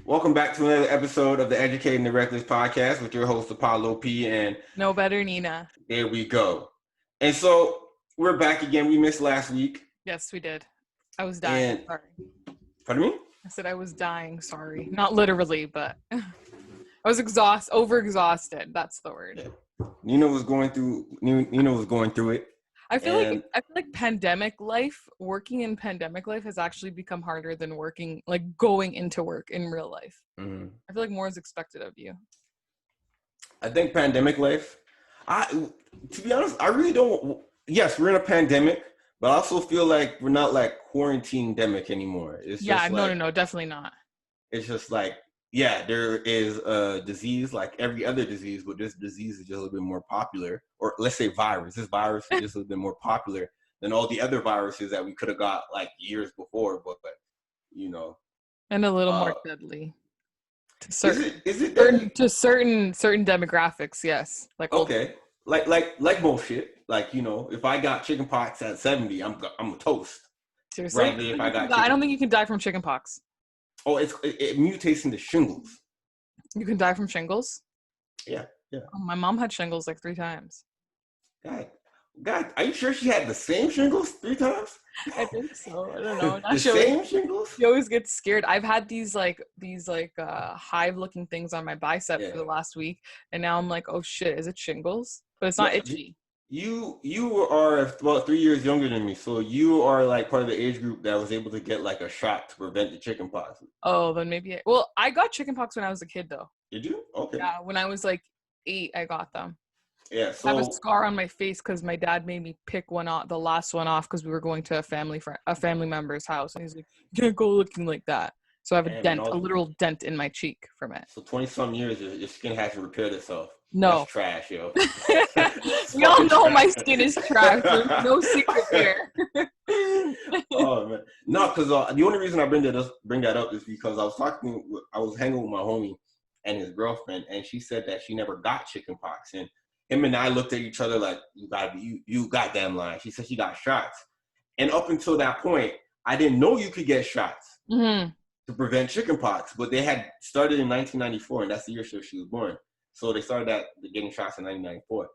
Welcome back to another episode of the Educating the Reckless podcast with your host Apollo P. And No better, Nina. there we go. And so we're back again. We missed last week. Yes, we did. I was dying. Sorry. Pardon me? I said I was dying. Sorry. Not literally, but I was over-exhausted. That's the word. Yeah. Nina was going through it. I feel like pandemic life, working in pandemic life has actually become harder than going into work in real life. Mm-hmm. I feel like more is expected of you. I think pandemic life, to be honest, I really don't. Yes, we're in a pandemic, but I also feel like we're not like quarantine-demic anymore. It's just no, definitely not. It's just like, yeah, there is a disease like every other disease, but this disease is just a little bit more popular. Or let's say virus. This virus is just a little bit more popular than all the other viruses that we could have got like years before, but you know. And a little more deadly. To certain, is it deadly? To certain demographics, yes. Okay. Like most shit. Like, you know, if I got chickenpox at 70, I'm a toast. Seriously? Right? I don't think you can die from chickenpox. Oh, it mutates into shingles. You can die from shingles? Yeah. Oh, my mom had shingles like 3 times. God, are you sure she had the same shingles 3 times? I think so. I don't know. The same shingles? She always gets scared. I've had these hive-looking things on my bicep for the last week, and now I'm like, oh shit, is it shingles? But it's not itchy. You are about 3 years younger than me, so you are like part of the age group that was able to get like a shot to prevent the chickenpox. Oh, then maybe. I got chickenpox when I was a kid, though. Did you? Okay. Yeah, when I was like 8, I got them. Yeah, so I have a scar on my face because my dad made me pick the last one off because we were going to a family member's house, and he's like, "You can't go looking like that." So I have a literal dent in my cheek from it. So 20-some years, your skin hasn't repaired itself. No. That's trash, yo. We all know my skin is trash. There's no secret there. Oh man, no, because the only reason I bring that up is because I was hanging with my homie and his girlfriend, and she said that she never got chickenpox, and him and I looked at each other like, you goddamn lying. She said she got shots, and up until that point, I didn't know you could get shots to prevent chickenpox, but they had started in 1994, and that's the year she was born. So they started getting shots in 1994.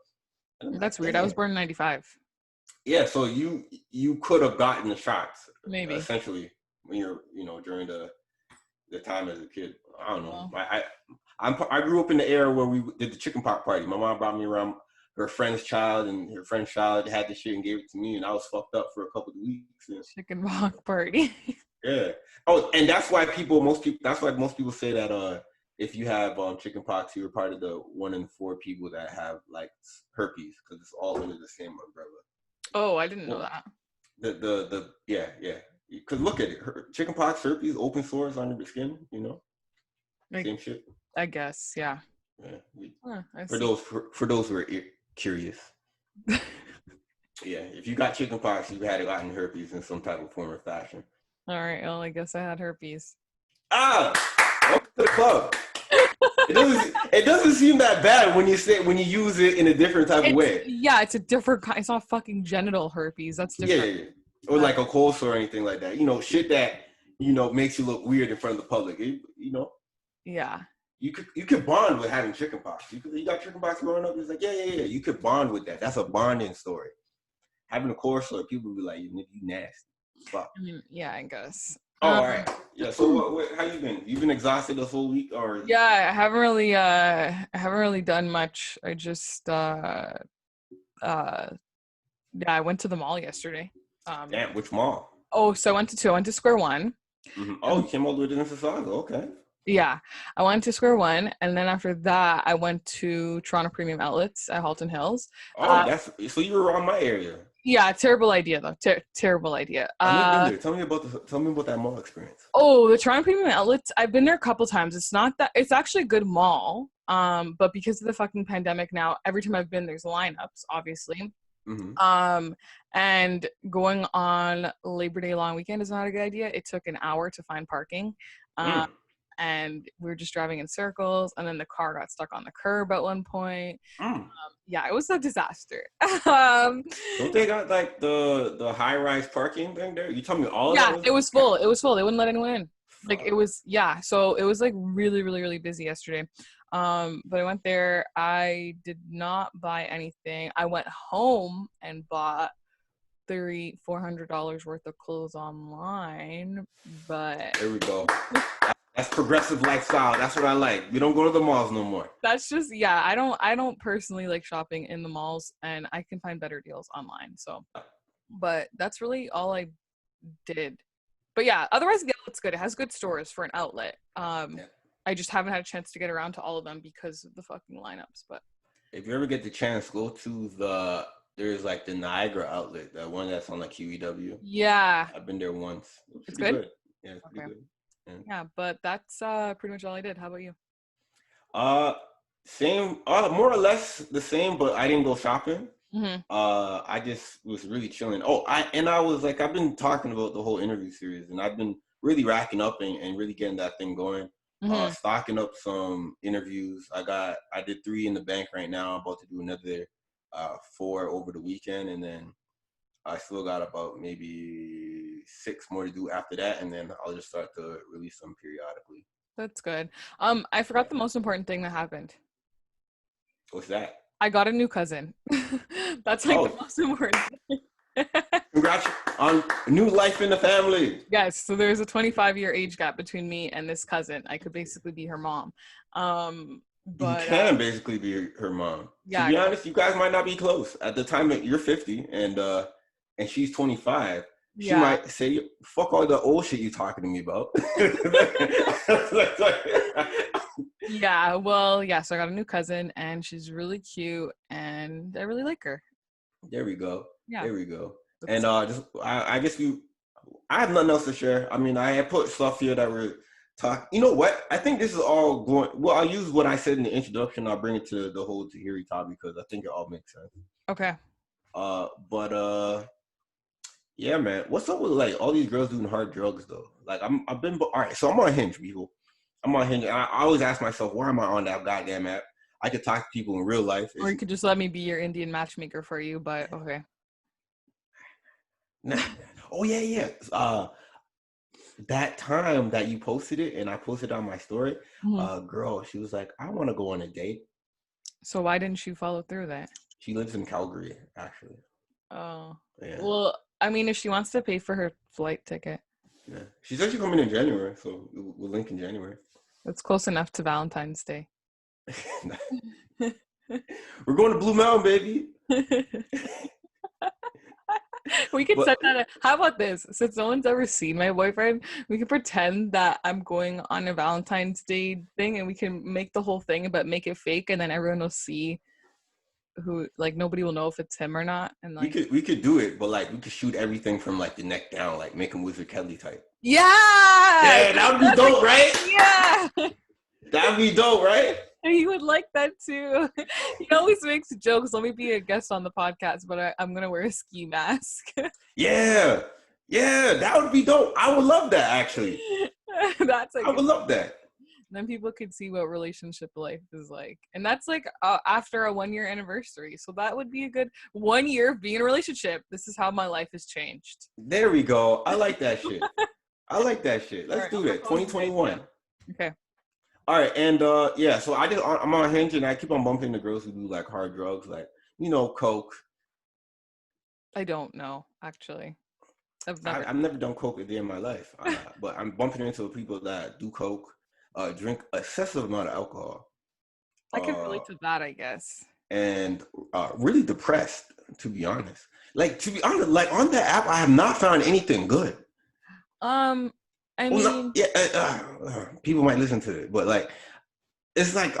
That's weird. I was born in 95. Yeah, so you could have gotten the shots, maybe, essentially, when you're, during the time as a kid. I don't know. I grew up in the era where we did the chickenpox party. My mom brought me around her friend's child, and her friend's child had the shit and gave it to me, and I was fucked up for a couple of weeks. Chickenpox party. Yeah. Oh, and that's why most people say that if you have chickenpox, you're part of the 1 in 4 people that have like herpes, because it's all under the same umbrella. Oh, I didn't know that. Yeah. Because look at it, chickenpox, herpes, open sores under the skin, same shit. I guess, yeah. For those who are curious. Yeah, if you got chickenpox, you had gotten herpes in some type of form or fashion. All right, well, I guess I had herpes. Welcome to the club. It doesn't seem that bad when you use it in a different type of way. Yeah, it's a different kind. It's not fucking genital herpes. That's different. Yeah. Or like a cold sore or anything like that. Shit that makes you look weird in front of the public. Yeah. You could bond with having chickenpox. You got chickenpox growing up. It's like yeah. You could bond with that. That's a bonding story. Having a cold sore, people be like, you nasty. Fuck. I mean, yeah, I guess. All right. Yeah. So, how you been? You been exhausted this whole week, or? Yeah, I haven't really done much. I just I went to the mall yesterday. Damn, which mall? Oh, so I went to Square One. Mm-hmm. Oh, you came all the way to Mississauga. Okay. Yeah, I went to Square One, and then after that, I went to Toronto Premium Outlets at Halton Hills. Oh, so you were around my area. Yeah, terrible idea though. Terrible idea. I've been there. Tell me about that mall experience. Oh, the Toronto Premium Outlets. I've been there a couple times. It's actually a good mall. But because of the fucking pandemic now, every time I've been, there's lineups, obviously. Mm-hmm. And going on Labor Day long weekend is not a good idea. It took an hour to find parking. And we were just driving in circles, and then the car got stuck on the curb at one point. Yeah, it was a disaster. Don't they got like the high-rise parking thing there? You told me all of that? Yeah, it was full. It was full. They wouldn't let anyone in. Like it was, yeah. So it was like really, really, really busy yesterday. But I went there. I did not buy anything. I went home and bought $400 worth of clothes online. But there we go. That's progressive lifestyle. That's what I like. We don't go to the malls no more. That's just, yeah. I don't personally like shopping in the malls, and I can find better deals online. So, but that's really all I did. But yeah, otherwise the outlet's good. It has good stores for an outlet. I just haven't had a chance to get around to all of them because of the fucking lineups. But if you ever get the chance, go to there's like the Niagara outlet, the one that's on like QEW. Yeah, I've been there once. It's good. Yeah, it's pretty good. Yeah, but that's pretty much all I did. How about you? Same, more or less the same, but I didn't go shopping. Mm-hmm. I just was really chilling. I've been talking about the whole interview series, and I've been really racking up and really getting that thing going. Mm-hmm. Stocking up some interviews. I did 3 in the bank right now. I'm about to do another 4 over the weekend, and then I still got about maybe 6 more to do after that, and then I'll just start to release them periodically. That's good. I forgot the most important thing that happened. What's that? I got a new cousin. That's like the most important thing. Congrats on new life in the family. Yes, so there's a 25-year age gap between me and this cousin. I could basically be her mom. But you can basically be her mom. Yeah, to be honest, you guys might not be close. At the time that you're 50 and she's 25, she might say, fuck all the old shit you're talking to me about. Yeah, well, so I got a new cousin, and she's really cute, and I really like her. There we go. Yeah. There we go. And I guess I have nothing else to share. I mean, I had put stuff here that were talk. You know what? I think this is all going. Well, I'll use what I said in the introduction. I'll bring it to the whole Tahiry topic because I think it all makes sense. Okay. Yeah, man. What's up with like all these girls doing hard drugs though? Like all right. So I'm on Hinge, people. I'm on Hinge. And I always ask myself, why am I on that goddamn app? I could talk to people in real life. Or you could just let me be your Indian matchmaker for you, but okay. Oh yeah. That time that you posted it and I posted on my story, girl, she was like, I want to go on a date. So why didn't you follow through that? She lives in Calgary, actually. Oh. Yeah. Well, I mean, if she wants to pay for her flight ticket. Yeah. She said she's coming in January, so we'll link in January. That's close enough to Valentine's Day. We're going to Blue Mountain, baby. We could set that up. How about this? Since no one's ever seen my boyfriend, we can pretend that I'm going on a Valentine's Day thing, and we can make the whole thing, but make it fake, and then everyone will see who, like, nobody will know if it's him or not. And like, we could do it, but like we could shoot everything from like the neck down, like make him Wizard Kelly type. Yeah, that would be dope, right? Yeah, that'd be dope, right? He would like that too. He always makes jokes. Let me be a guest on the podcast, but I'm gonna wear a ski mask. Yeah, that would be dope. I would love that, actually. I would love that. Then people could see what relationship life is like, and that's like after a 1-year anniversary. So that would be a good 1 year of being in a relationship. This is how my life has changed. There we go. I like that shit. Let's do that. 2021. Okay. All right, and so I'm on Hinge and I keep on bumping into girls who do like hard drugs, like coke. I don't know, actually. I've never done coke a day in my life, but I'm bumping into people that do coke, drink excessive amount of alcohol. I can relate to that, I guess. And really depressed, to be honest. Like on that app, I have not found anything good. People might listen to it, but like, it's like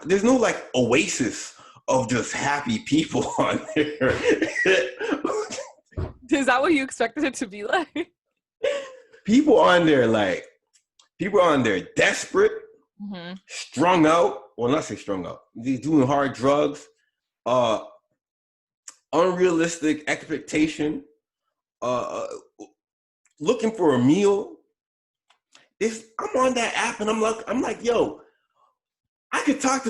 there's no like oasis of just happy people on there. Is that what you expected it to be like? People on there desperate, strung out. Well, not say strung out. They're doing hard drugs, unrealistic expectation, looking for a meal. I'm on that app and I'm like, yo, I could talk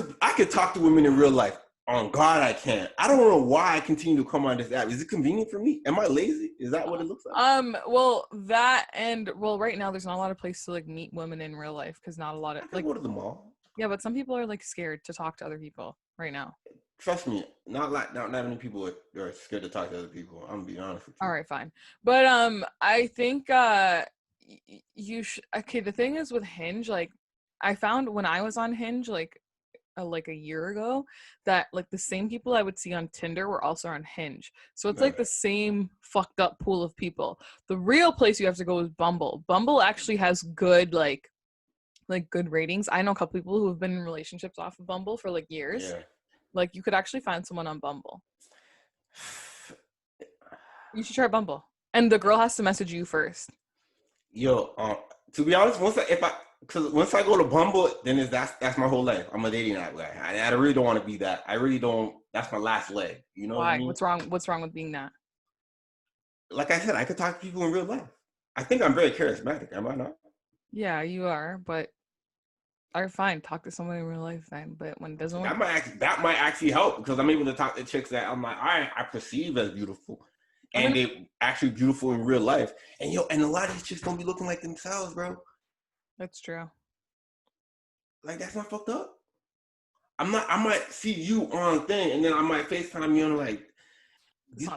to women in real life. On God, I can't. I don't know why I continue to come on this app. Is it convenient for me? Am I lazy? Is that what it looks like? Well, that and well, right now there's not a lot of places to like meet women in real life because not a lot of I go to the mall. Yeah, but some people are like scared to talk to other people right now. Trust me, not many people are scared to talk to other people. I'm gonna be honest with you. All right, fine. But I think you should. Okay, the thing is with Hinge, like I found when I was on Hinge, like a year ago, that like the same people I would see on Tinder were also on Hinge. So it's like the same fucked up pool of people. The real place you have to go is Bumble. Bumble actually has good like good ratings. I know a couple people who have been in relationships off of Bumble for like years. Yeah. Like you could actually find someone on Bumble. You should try Bumble. And the girl has to message you first. Yo, to be honest, once I go to Bumble, then that's my whole life. I'm a dating app guy. I really don't want to be that. I really don't. That's my last leg. You know Why? what I mean? What's wrong with being that? Like I said, I could talk to people in real life. I think I'm very charismatic. Am I not? Yeah, you are. But are fine. Talk to someone in real life then. But when it doesn't work, that might actually help because I'm able to talk to chicks that I'm like, I perceive as beautiful. And they're actually beautiful in real life. And and a lot of these chicks don't be looking like themselves, bro. That's true. Like, that's not fucked up. I might see you on thing, and then I might FaceTime you and like,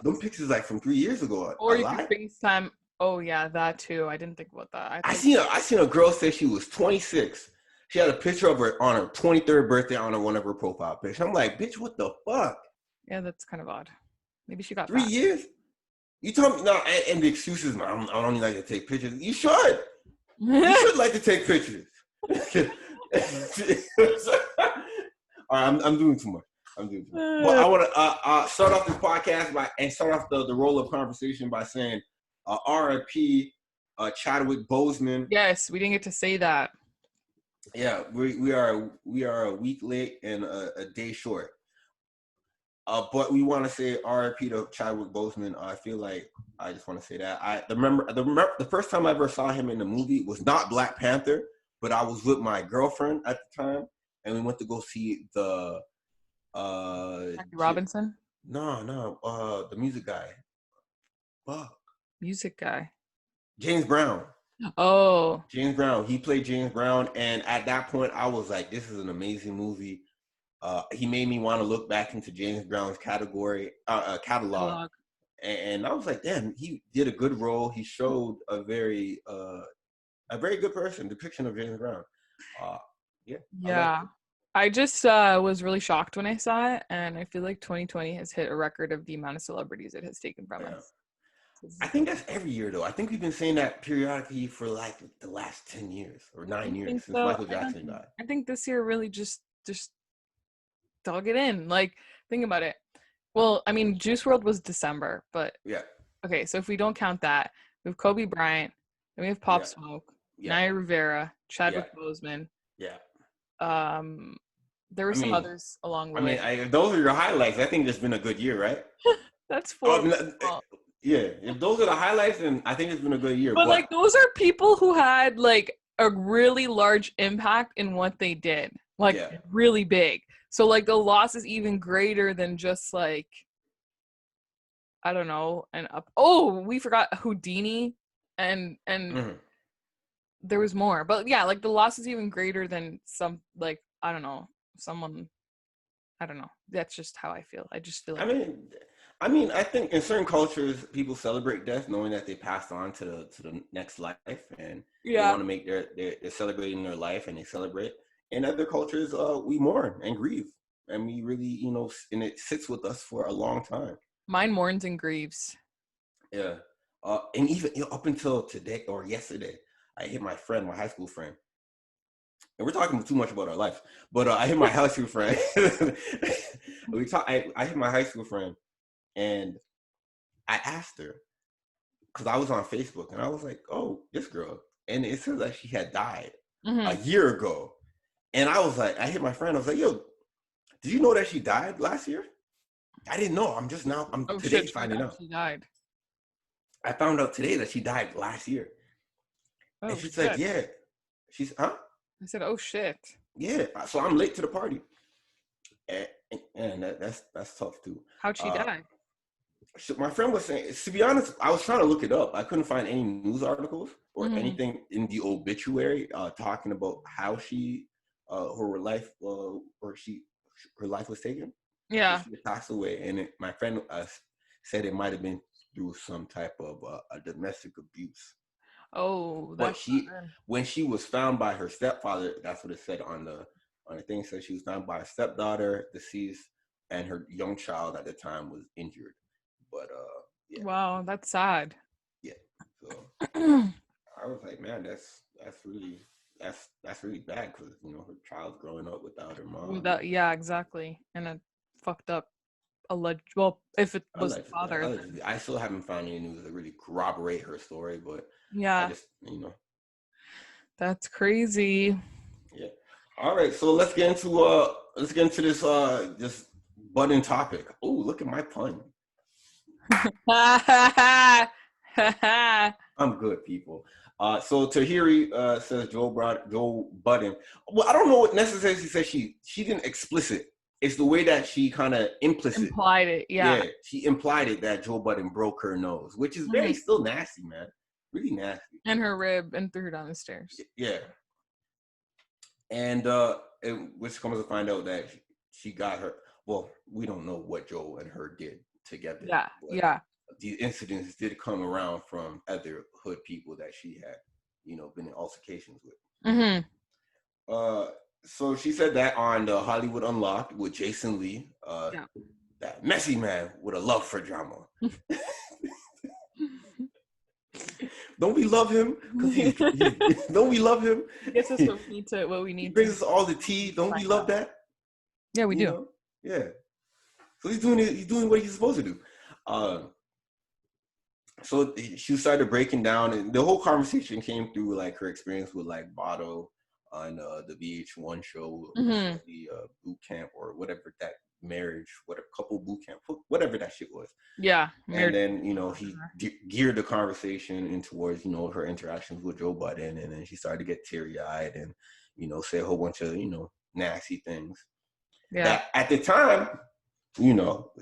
them pictures like from 3 years ago. Or you can FaceTime. Oh yeah, that too. I didn't think about that. I seen a girl say she was 26. She had a picture of her on her 23rd birthday on one of her profile pictures. I'm like, bitch, what the fuck? Yeah, that's kind of odd. Maybe she got 3 years. You told me no, and the excuses, man. I don't even like to take pictures. You should. You should like to take pictures. All right, I'm doing too much. But I want to start off this podcast and start off the roll of conversation by saying R.I.P. Chadwick Boseman. Yes, we didn't get to say that. Yeah, we are a week late and a day short. But we want to say R.I.P. to Chadwick Boseman. I feel like I just want to say that. The first time I ever saw him in the movie was not Black Panther, but I was with my girlfriend at the time, and we went to go see the Jackie Robinson? No, the music guy. Fuck. Music guy. James Brown. Oh. James Brown. He played James Brown, and at that point, I was like, this is an amazing movie. He made me want to look back into James Brown's catalog. And I was like, damn, he did a good role. He showed a very good depiction of James Brown. Yeah. I just was really shocked when I saw it, and I feel like 2020 has hit a record of the amount of celebrities it has taken from us. I think that's every year, though. I think we've been saying that periodically for like the last 10 years or 9 years since Michael Jackson died. I think this year really just dug it in. Like, think about it. Well, I mean, Juice WRLD was December, but yeah. Okay, so if we don't count that, we have Kobe Bryant, then we have Pop Smoke, Naya Rivera, Chadwick Boseman. Yeah. There were some others along the way. If those are your highlights, I think it's been a good year, right? That's 4. Yeah, if those are the highlights, then I think it's been a good year. But like, those are people who had like a really large impact in what they did, like really big. So like the loss is even greater than just like, I don't know, we forgot Houdini and there was more, but yeah, like the loss is even greater than some, like, I don't know, that's just how I feel. I just feel like I mean, I think in certain cultures, people celebrate death knowing that they passed on to the next life, and they want to make they're celebrating their life, and they celebrate. In other cultures, we mourn and grieve, and we really, and it sits with us for a long time. Mine mourns and grieves. Yeah, and even up until today or yesterday, I hit my high school friend. And we're talking too much about our life, but I hit my high school friend. I hit my high school friend. And I asked her, because I was on Facebook, and I was like, oh, this girl. And it says that she had died a year ago. And I was like, I hit my friend. I was like, yo, did you know that she died last year? I didn't know. I'm today finding out. She died. I found out today that she died last year. Oh, and she's like, yeah. She's, huh? I said, oh, shit. Yeah. So I'm late to the party. and that's tough too. How'd she die? So my friend was saying, to be honest, I was trying to look it up. I couldn't find any news articles or anything in the obituary talking about how she, her life, her life was taken. Yeah. She passed away, and my friend said it might have been through some type of a domestic abuse. Oh, but when she was found by her stepfather, that's what it said on the thing. It said she was found by a stepdaughter, deceased, and her young child at the time was injured. But yeah. Wow, that's sad. Yeah. So I was like, man, that's really bad, because her child's growing up without her mom. Yeah, exactly, and a fucked up well, if it was the father. Allegedly. I still haven't found any news that really corroborate her story, but yeah, I just that's crazy. Yeah. All right, so let's get into this Budden topic. Oh, look at my pun. I'm good, people. So Tahiry says Joe Budden. Well, I don't know what necessarily says she didn't explicit. It's the way that she kind of implied it. Yeah, she implied it that Joe Budden broke her nose, which is very still nasty, man. Really nasty. And her rib, and threw her down the stairs. Yeah. And which comes to find out that she got her. Well, we don't know what Joe and her did together. Yeah. These incidents did come around from other hood people that she had, been in altercations with. So she said that on the Hollywood Unlocked with Jason Lee, that messy man with a love for drama. Don't we love him? Don't we love him? I guess that's what we need. He brings us all the tea. Don't we love that? Yeah, we do. Yeah. So he's doing what he's supposed to do. So she started breaking down, and the whole conversation came through like her experience with like Botto on the VH1 show, the boot camp or whatever that marriage, whatever couple boot camp, whatever that shit was. Yeah. And then he geared the conversation in towards her interactions with Joe Budden, and then she started to get teary-eyed and say a whole bunch of nasty things. Yeah. That at the time,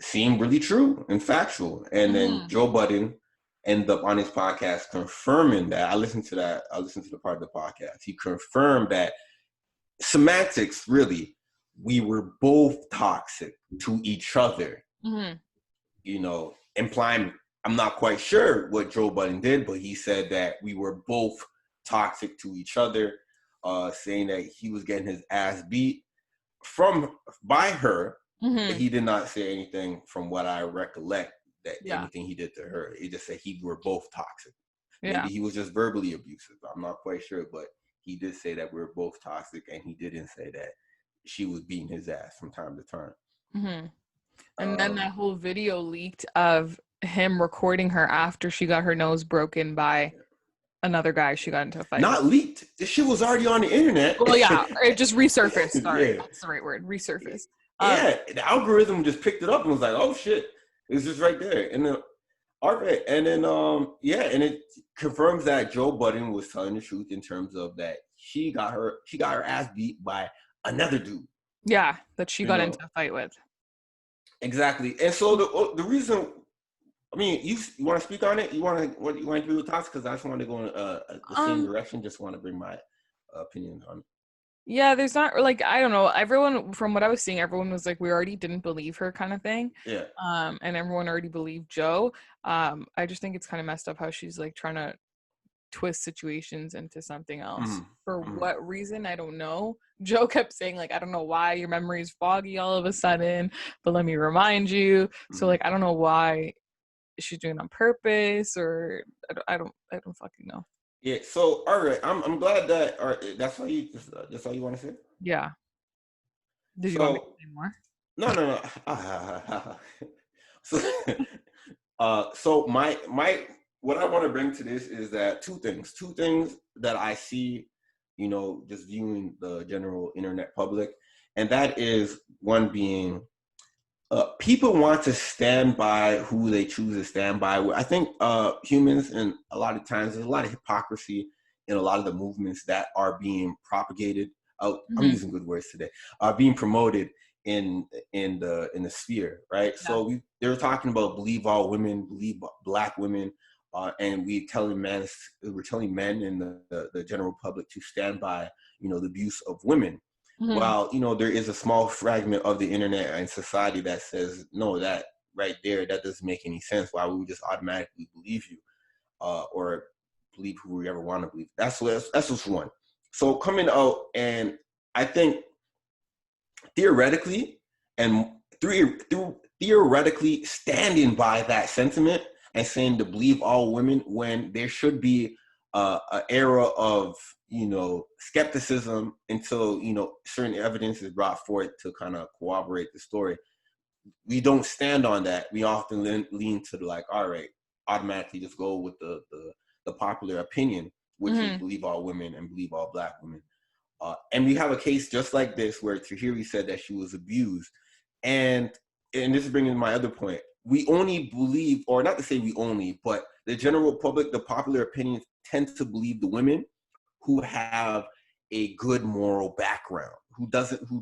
seemed really true and factual. And then Joe Budden ended up on his podcast confirming that. I listened to the part of the podcast. He confirmed that semantics, really, we were both toxic to each other. Implying, I'm not quite sure what Joe Budden did, but he said that we were both toxic to each other, saying that he was getting his ass beat by her. But he did not say anything from what I recollect that anything he did to her. He just said we were both toxic. Maybe he was just verbally abusive. I'm not quite sure, but he did say that we were both toxic, and he didn't say that she was beating his ass from time to time. And then that whole video leaked of him recording her after she got her nose broken by another guy she got into a fight. Not leaked. This shit was already on the internet. Well, yeah, it just resurfaced. Sorry, that's the right word. Resurfaced. The algorithm just picked it up and was like, "Oh shit, it's just right there." And then, all right, and then and it confirms that Joe Budden was telling the truth in terms of that she got her ass beat by another dude. Yeah, that she got into a fight with. Exactly, and so the reason. I mean, you want to speak on it? You want to do with thoughts? Because I just want to go in the same direction. Just want to bring my opinion on it. Yeah, there's not I don't know. Everyone, from what I was seeing, everyone was like, we already didn't believe her kind of thing. Yeah. And everyone already believed Joe. I just think it's kind of messed up how she's like trying to twist situations into something else. For what reason? I don't know. Joe kept saying like, I don't know why your memory is foggy all of a sudden, but let me remind you. So I don't know why she's doing it on purpose, or I don't fucking know. Yeah. So all right, I'm glad that. All right, that's all you want to say. Yeah. Did you want me to say more? No. So my what I want to bring to this is that two things that I see, just viewing the general internet public, and that is one being. People want to stand by who they choose to stand by. I think humans, and a lot of times, there's a lot of hypocrisy in a lot of the movements that are being propagated. I'm using good words today. Being promoted the sphere, right? Yeah. So they were talking about believe all women, believe Black women, and we're telling men and the general public to stand by, the abuse of women. While there is a small fragment of the internet and society that says no, that right there, that doesn't make any sense. Why would we just automatically believe you, or believe who we ever want to believe? That's just one. So coming out, and I think theoretically theoretically standing by that sentiment and saying to believe all women when there should be an era of skepticism until certain evidence is brought forth to kind of corroborate the story. We don't stand on that. We often lean to all right, automatically just go with the popular opinion, which is believe all women and believe all Black women. And we have a case just like this where Tahiry said that she was abused. And this is bringing my other point. We only believe, or not to say we only, but the general public, the popular opinion tends to believe the women who have a good moral background, who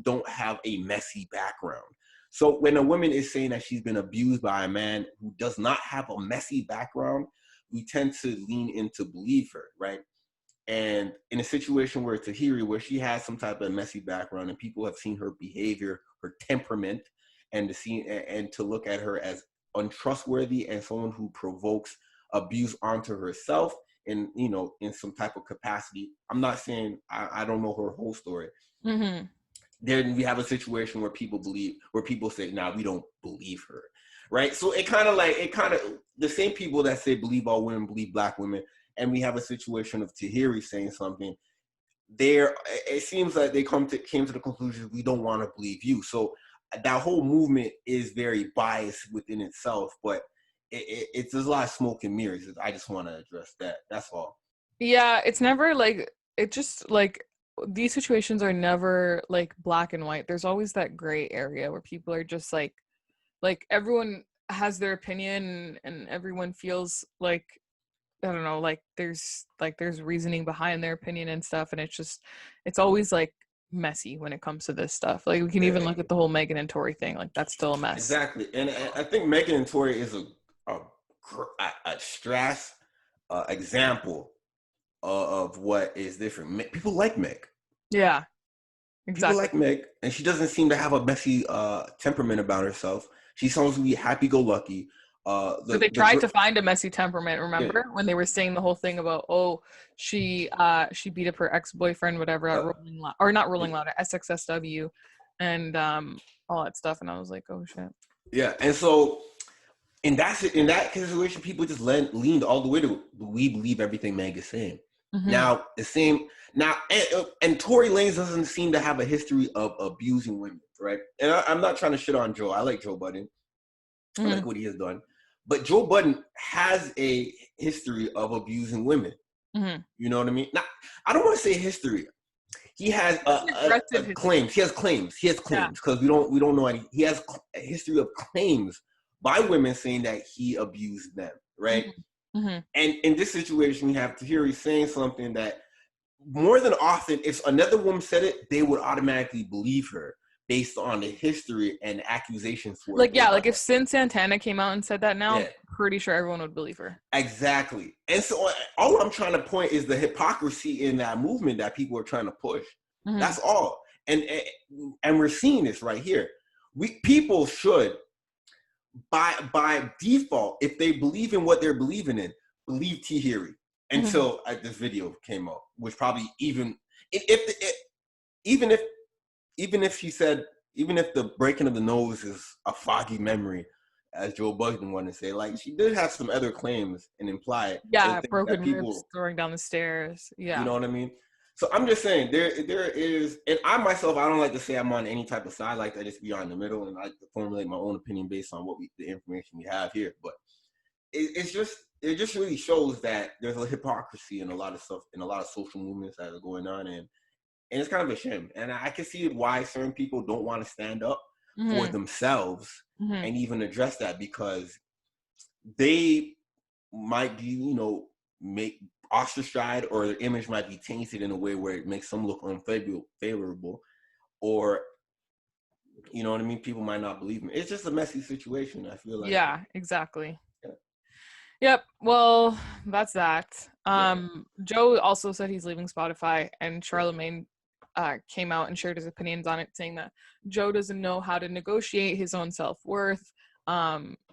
don't have a messy background. So when a woman is saying that she's been abused by a man who does not have a messy background, we tend to lean in to believe her, right? And in a situation where Tahiry, where she has some type of messy background and people have seen her behavior, her temperament, and to look at her as untrustworthy and someone who provokes abuse onto herself in some type of capacity. I'm not saying I don't know her whole story. Then we have a situation where people say, nah, we don't believe her. Right. So it kind of the same people that say believe all women, believe Black women. And we have a situation of Tahiry saying something there. It seems like they came to the conclusion, we don't want to believe you. So that whole movement is very biased within itself, but it's there's a lot of smoke and mirrors. I just want to address that. That's all. Yeah. It's never these situations are never like black and white. There's always that gray area where people are just like everyone has their opinion and everyone feels like, I don't know, there's reasoning behind their opinion and stuff, and it's always like messy when it comes to this stuff. Like we can even look at the whole Megan and Tory thing. Like that's still a mess. Exactly, and I think Megan and Tory is a stress example of what is different. People like Meg. Yeah, exactly. People like Meg, and she doesn't seem to have a messy temperament about herself. She sounds to be happy-go-lucky. So they tried to find a messy temperament, remember? Yeah. When they were saying the whole thing about, she beat up her ex-boyfriend, whatever, at Rolling Loud, or not Rolling Loud, at SXSW, and all that stuff. And I was like, oh shit. Yeah, and so in that situation, people just leaned all the way to we believe everything Meg is saying. Now and Tory Lanez doesn't seem to have a history of abusing women, right? And I'm not trying to shit on Joe. I like Joe Budden. I like what he has done. But Joe Budden has a history of abusing women. You know what I mean? Now, I don't want to say history. He has claims. He has claims because we don't know any. He has a history of claims by women saying that he abused them, right? And in this situation, we have Tahiry saying something that more than often, if another woman said it, they would automatically believe her based on the history and accusations for it. Like if Sin Santana came out and said that now, I'm pretty sure everyone would believe her. Exactly. And so all I'm trying to point is the hypocrisy in that movement that people are trying to push. That's all. And we're seeing this right here. People should, by default, if they believe in what they're believing in, believe Tahiry until this video came out, which probably even if she said, even if the breaking of the nose is a foggy memory, as Joe Budden wanted to say, like she did have some other claims and imply broken ribs throwing down the stairs. Yeah. You know what I mean? So I'm just saying there is, and I myself, I don't like to say I'm on any type of side. I like to just be on the middle and I like to formulate my own opinion based on the information we have here. But it just really shows that there's a hypocrisy in a lot of stuff, in a lot of social movements that are going on, and it's kind of a shame. And I can see why certain people don't want to stand up for themselves and even address that, because they might be, make ostracized, or their image might be tainted in a way where it makes them look unfavorable, or You know what I mean? People might not believe me. It's just a messy situation, I feel like. Yeah, exactly. Yeah. Yep. Well, that's that. Yeah. Joe also said he's leaving Spotify, and Charlamagne came out and shared his opinions on it, saying that Joe doesn't know how to negotiate his own self-worth.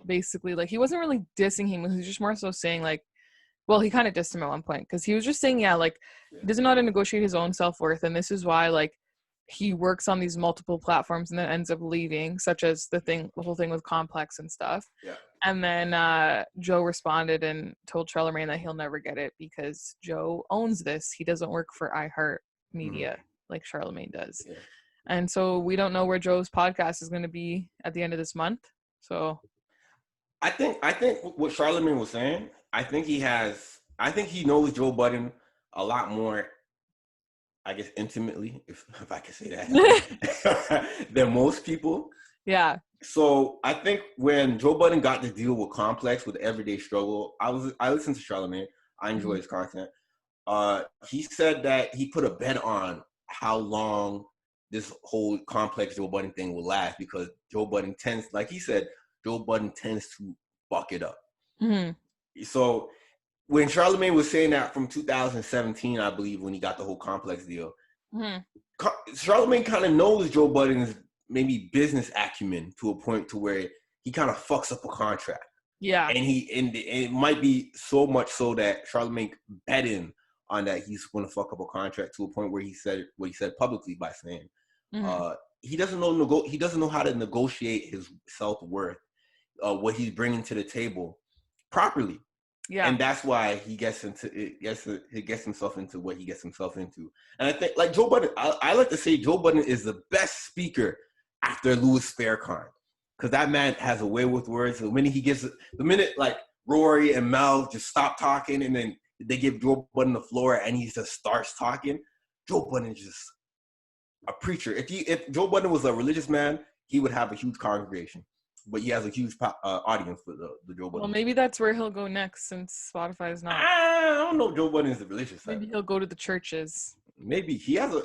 Basically, like, he wasn't really dissing him. He was just more so saying, like, well, he kind of dissed him at one point because he was just saying, yeah, like, he doesn't know how to negotiate his own self-worth, and this is why, like, he works on these multiple platforms and then ends up leaving, such as the whole thing with Complex and stuff. Yeah. And then Joe responded and told Charlamagne that he'll never get it because Joe owns this. He doesn't work for iHeartMedia like Charlamagne does. Yeah. And so we don't know where Joe's podcast is going to be at the end of this month. So I think what Charlamagne was saying, I think he knows Joe Budden a lot more, I guess, intimately, if I can say that, than most people. Yeah. So I think when Joe Budden got the deal with Complex with Everyday Struggle, I listened to Charlamagne. I enjoy his content. He said that he put a bet on how long this whole Complex Joe Budden thing will last because Joe Budden tends, like he said, Joe Budden tends to fuck it up. Mm-hmm. So when Charlamagne was saying that from 2017, I believe, when he got the whole Complex deal, Charlamagne kind of knows Joe Budden's maybe business acumen to a point to where he kind of fucks up a contract. Yeah. And it might be so much so that Charlamagne bet in on that he's going to fuck up a contract to a point where he said what he said publicly by saying he doesn't know how to negotiate his self-worth, what he's bringing to the table properly. Yeah. And that's why he gets himself into what he gets himself into. And I think, like, Joe Budden, I like to say Joe Budden is the best speaker after Louis Farrakhan, because that man has a way with words. The minute like Rory and Mel just stop talking and then they give Joe Budden the floor and he just starts talking, Joe Budden is just a preacher. If Joe Budden was a religious man, he would have a huge congregation. But he has a huge audience for the Joe Budden. Well, maybe that's where he'll go next, since Spotify is not. I don't know. Joe Budden is the religious side. Maybe he'll go to the churches. Maybe he has a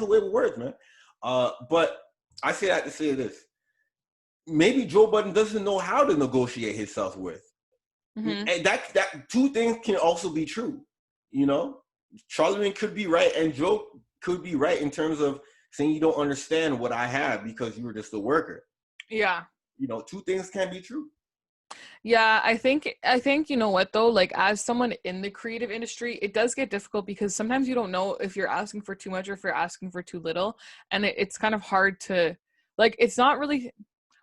way with words, man. But I say that to say this: maybe Joe Budden doesn't know how to negotiate his self-worth, and that two things can also be true. You know, Charlamagne could be right, and Joe could be right in terms of saying you don't understand what I have because you were just a worker. Yeah. You know, two things can be true. Yeah, I think you know what though, like, as someone in the creative industry, it does get difficult because sometimes you don't know if you're asking for too much or if you're asking for too little, and it's kind of hard to, like, it's not really,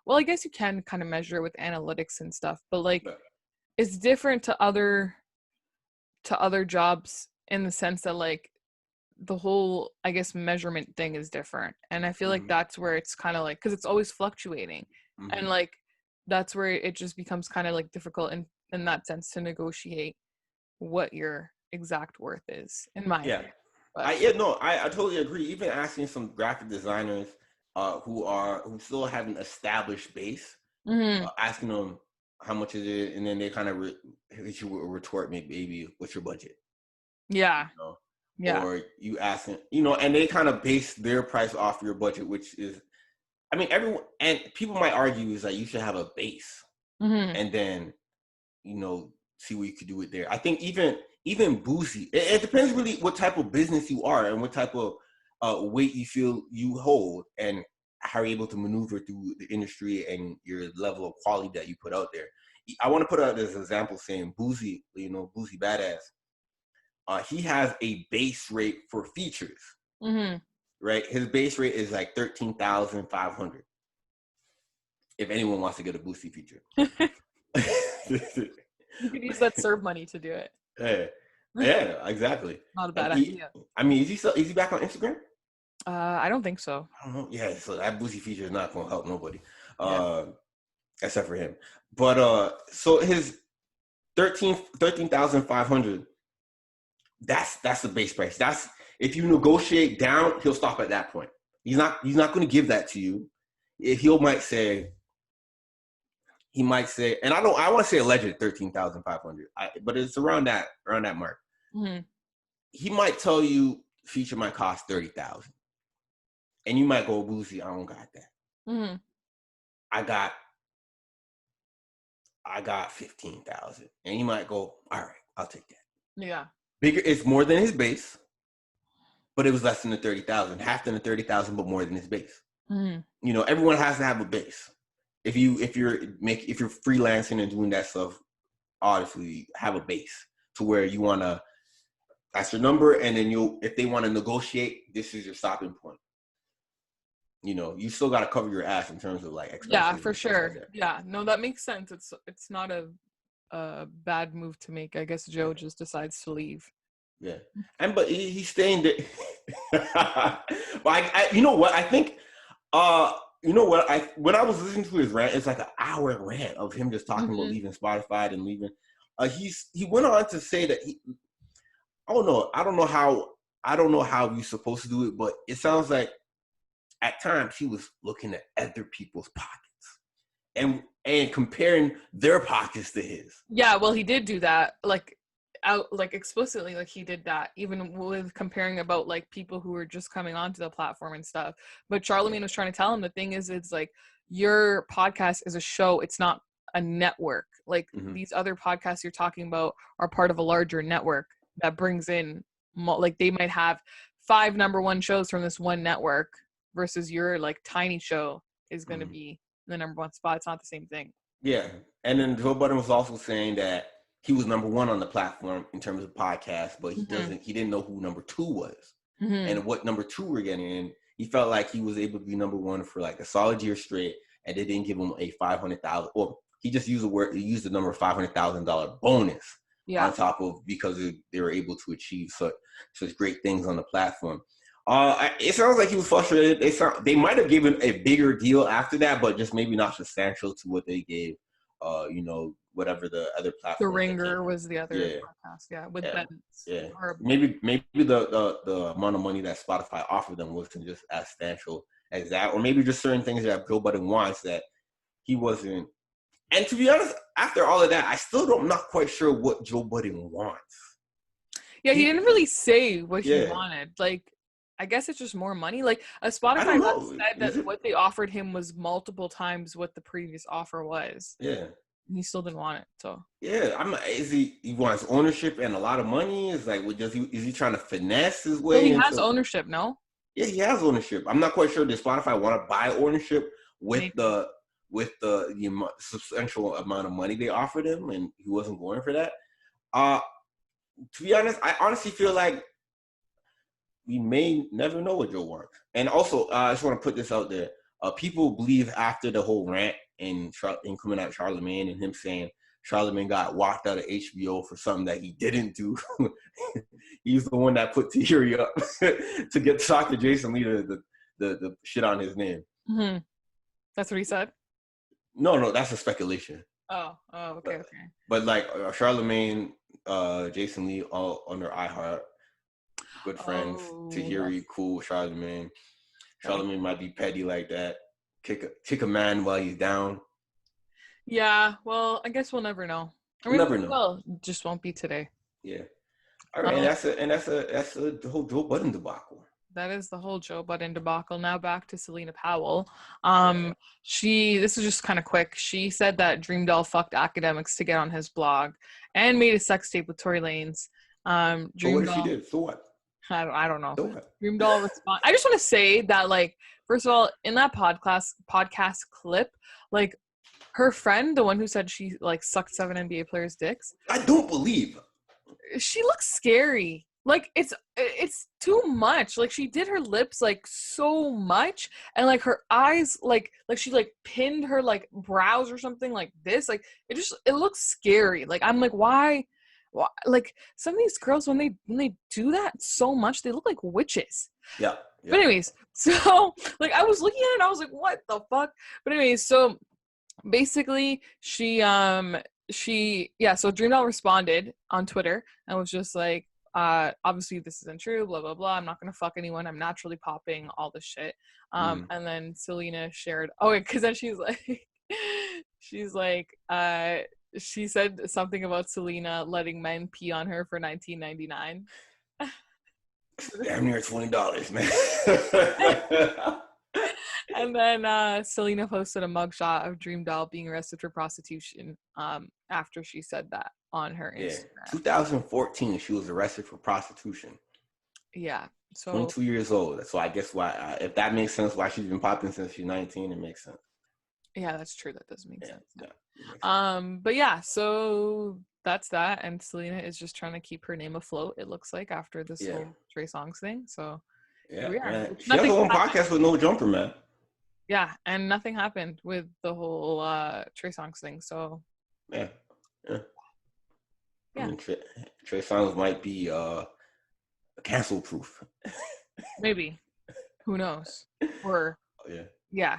well, I guess you can kind of measure with analytics and stuff, but like it's different to other jobs in the sense that, like, the whole, I guess, measurement thing is different, and I feel like that's where it's kind of like, because it's always fluctuating. And like that's where it just becomes kind of like difficult in that sense to negotiate what your exact worth is, in my opinion. I totally agree. Even asking some graphic designers who still have an established base, asking them how much is it, and then they kind of hit you with a retort, maybe what's your budget? Yeah. You know? Yeah. Or you asking, you know, and they kind of base their price off your budget, which is, I mean, everyone, and people might argue is that you should have a base and then, you know, see what you could do with there. I think even Boosie, it depends really what type of business you are and what type of weight you feel you hold and how you're able to maneuver through the industry and your level of quality that you put out there. I want to put out this example saying Boosie, you know, Boosie Badass. He has a base rate for features. Right, his base rate is like $13,500. If anyone wants to get a Boosie feature, you could use that serve money to do it. Yeah, exactly. Not a bad idea. I mean, is he back on Instagram? I don't think so. I don't know. Yeah, so that Boosie feature is not going to help nobody, except for him. But so his $13,500. That's the base price. That's, if you negotiate down, he'll stop at that point. He's not going to give that to you. He might say, and I want to say alleged 13,500, but it's around that mark. He might tell you feature might cost 30,000, and you might go, Boosie, I don't got that. Mm-hmm. I got 15,000, and he might go, all right, I'll take that. Yeah. Bigger, it's more than his base, but it was less than the 30,000, half than the 30,000, but more than his base. Mm-hmm. You know, everyone has to have a base. If you're freelancing and doing that stuff, obviously have a base to where you want to. That's your number, and then if they want to negotiate, this is your stopping point. You know, you still got to cover your ass in terms of like expenses. Yeah, for sure. Like yeah, no, that makes sense. It's not a bad move to make. I guess Joe just decides to leave. Yeah, but he's staying there. But you know what? I think, you know what? When I was listening to his rant, it's like an hour rant of him just talking about leaving Spotify and leaving. He went on to say that I don't know how you're supposed to do it, but it sounds like at times he was looking at other people's pockets and comparing their pockets to his. Yeah, well, he did do that, like explicitly, like he did that, even with comparing about like people who were just coming onto the platform and stuff. But Charlamagne was trying to tell him the thing is, it's like your podcast is a show, it's not a network. Like these other podcasts you're talking about are part of a larger network that brings in, like they might have 5 #1 shows from this one network versus your like tiny show is going to be the #1 spot. It's not the same thing. Yeah. And then Joe Budden was also saying that he was #1 on the platform in terms of podcasts, but he didn't know who #2 was and what #2 we're getting in. He felt like he was able to be #1 for like a solid year straight, and they didn't give him a $500,000, or he just used the number $500,000 bonus on top of, because they were able to achieve such great things on the platform. It sounds like he was frustrated. They might have given a bigger deal after that, but just maybe not substantial to what they gave. You know, whatever the other platform. The Ringer was the other podcast, with Ben. Yeah, maybe the amount of money that Spotify offered them wasn't just as substantial as that, or maybe just certain things that Joe Budden wants that he wasn't. And to be honest, after all of that, I'm not quite sure what Joe Budden wants. Yeah, he didn't really say what he wanted. Like, I guess it's just more money. Like, a Spotify said that what they offered him was multiple times what the previous offer was. Yeah. And he still didn't want it. So. Yeah, he wants ownership and a lot of money? Is like, is he trying to finesse his way? Well, he has ownership, no? Yeah, he has ownership. I'm not quite sure. Does Spotify want to buy ownership with the substantial amount of money they offered him, and he wasn't going for that? To be honest, I honestly feel like we may never know what Joe wants. And also, I just want to put this out there. People believe after the whole rant and coming at Charlamagne and him saying Charlamagne got walked out of HBO for something that he didn't do. He's the one that put Tahiry up to get Dr. Jason Lee the shit on his name. Mm-hmm. That's what he said? No, that's a speculation. Oh, okay. But like Charlamagne, Jason Lee, all under iHeart, good friends. Tahiry, cool. Charlamagne might be petty like that. Kick a man while he's down. Yeah, well, I guess we'll never know. We'll never know. Well, just won't be today. Yeah. All right, and that's the whole Joe Budden debacle. That is the whole Joe Budden debacle. Now back to Celina Powell. This is just kind of quick. She said that Dream Doll fucked academics to get on his blog and made a sex tape with Tory Lanez. So what did she do? So what? I don't know. So what? Dream Doll respond. I just want to say that, like, first of all, in that podcast clip, like, her friend, the one who said she like sucked 7 NBA players' dicks. I don't believe. She looks scary. Like, it's too much. Like, she did her lips like so much, and like her eyes, like she like pinned her like brows or something like this. Like, it looks scary. Like, I'm like, why? Like, some of these girls, when they do that so much, they look like witches. Yeah. But anyways, so like I was looking at it and I was like, what the fuck? But anyways, so basically so Dream Doll responded on Twitter and was just like, obviously this isn't true, blah blah blah, I'm not gonna fuck anyone, I'm naturally popping, all this shit. And then Celina shared, because then she's like she said something about Celina letting men pee on her for $19.99. Damn near $20, man. And then Celina posted a mugshot of Dream Doll being arrested for prostitution after she said that on her Instagram. 2014, she was arrested for prostitution. Yeah. So 22 years old. So I guess why, if that makes sense, why she's been popping since she's 19, it makes sense. Yeah, that's true. That does make sense. Yeah. But yeah, so that's that. And Celina is just trying to keep her name afloat, it looks like, after this whole Trey Songz thing. So yeah, man. She has her own podcast with No Jumper, man. Yeah, and nothing happened with the whole Trey Songz thing. So yeah. I mean, Trey Songz might be cancel proof. Maybe. Who knows? Or yeah.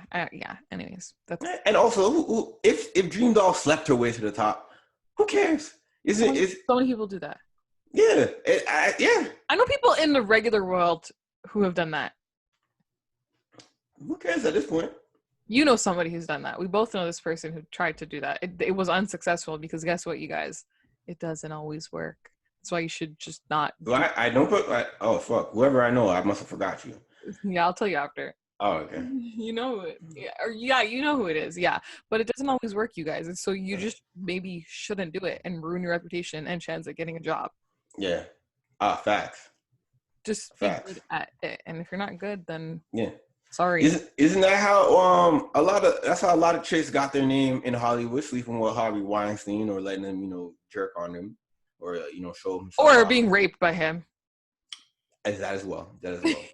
Anyways, that's. And also, if Dream Doll slept her way to the top, who cares? So many people do that. Yeah, I know people in the regular world who have done that. Who cares at this point? You know somebody who's done that. We both know this person who tried to do that. It was unsuccessful because guess what, you guys? It doesn't always work. That's why you should just not. I don't put oh fuck, whoever I know, I must have forgot you. Yeah, I'll tell you after. Oh, okay. You know it. Yeah, you know who it is. Yeah, but it doesn't always work, you guys. And so you just maybe shouldn't do it and ruin your reputation and chance at getting a job. Yeah. Facts. Just be good at it. And if you're not good, then yeah. Sorry. Isn't that how that's how a lot of chicks got their name in Hollywood, sleeping with Harvey Weinstein or letting them, jerk on them or show them or being raped by him. That as well.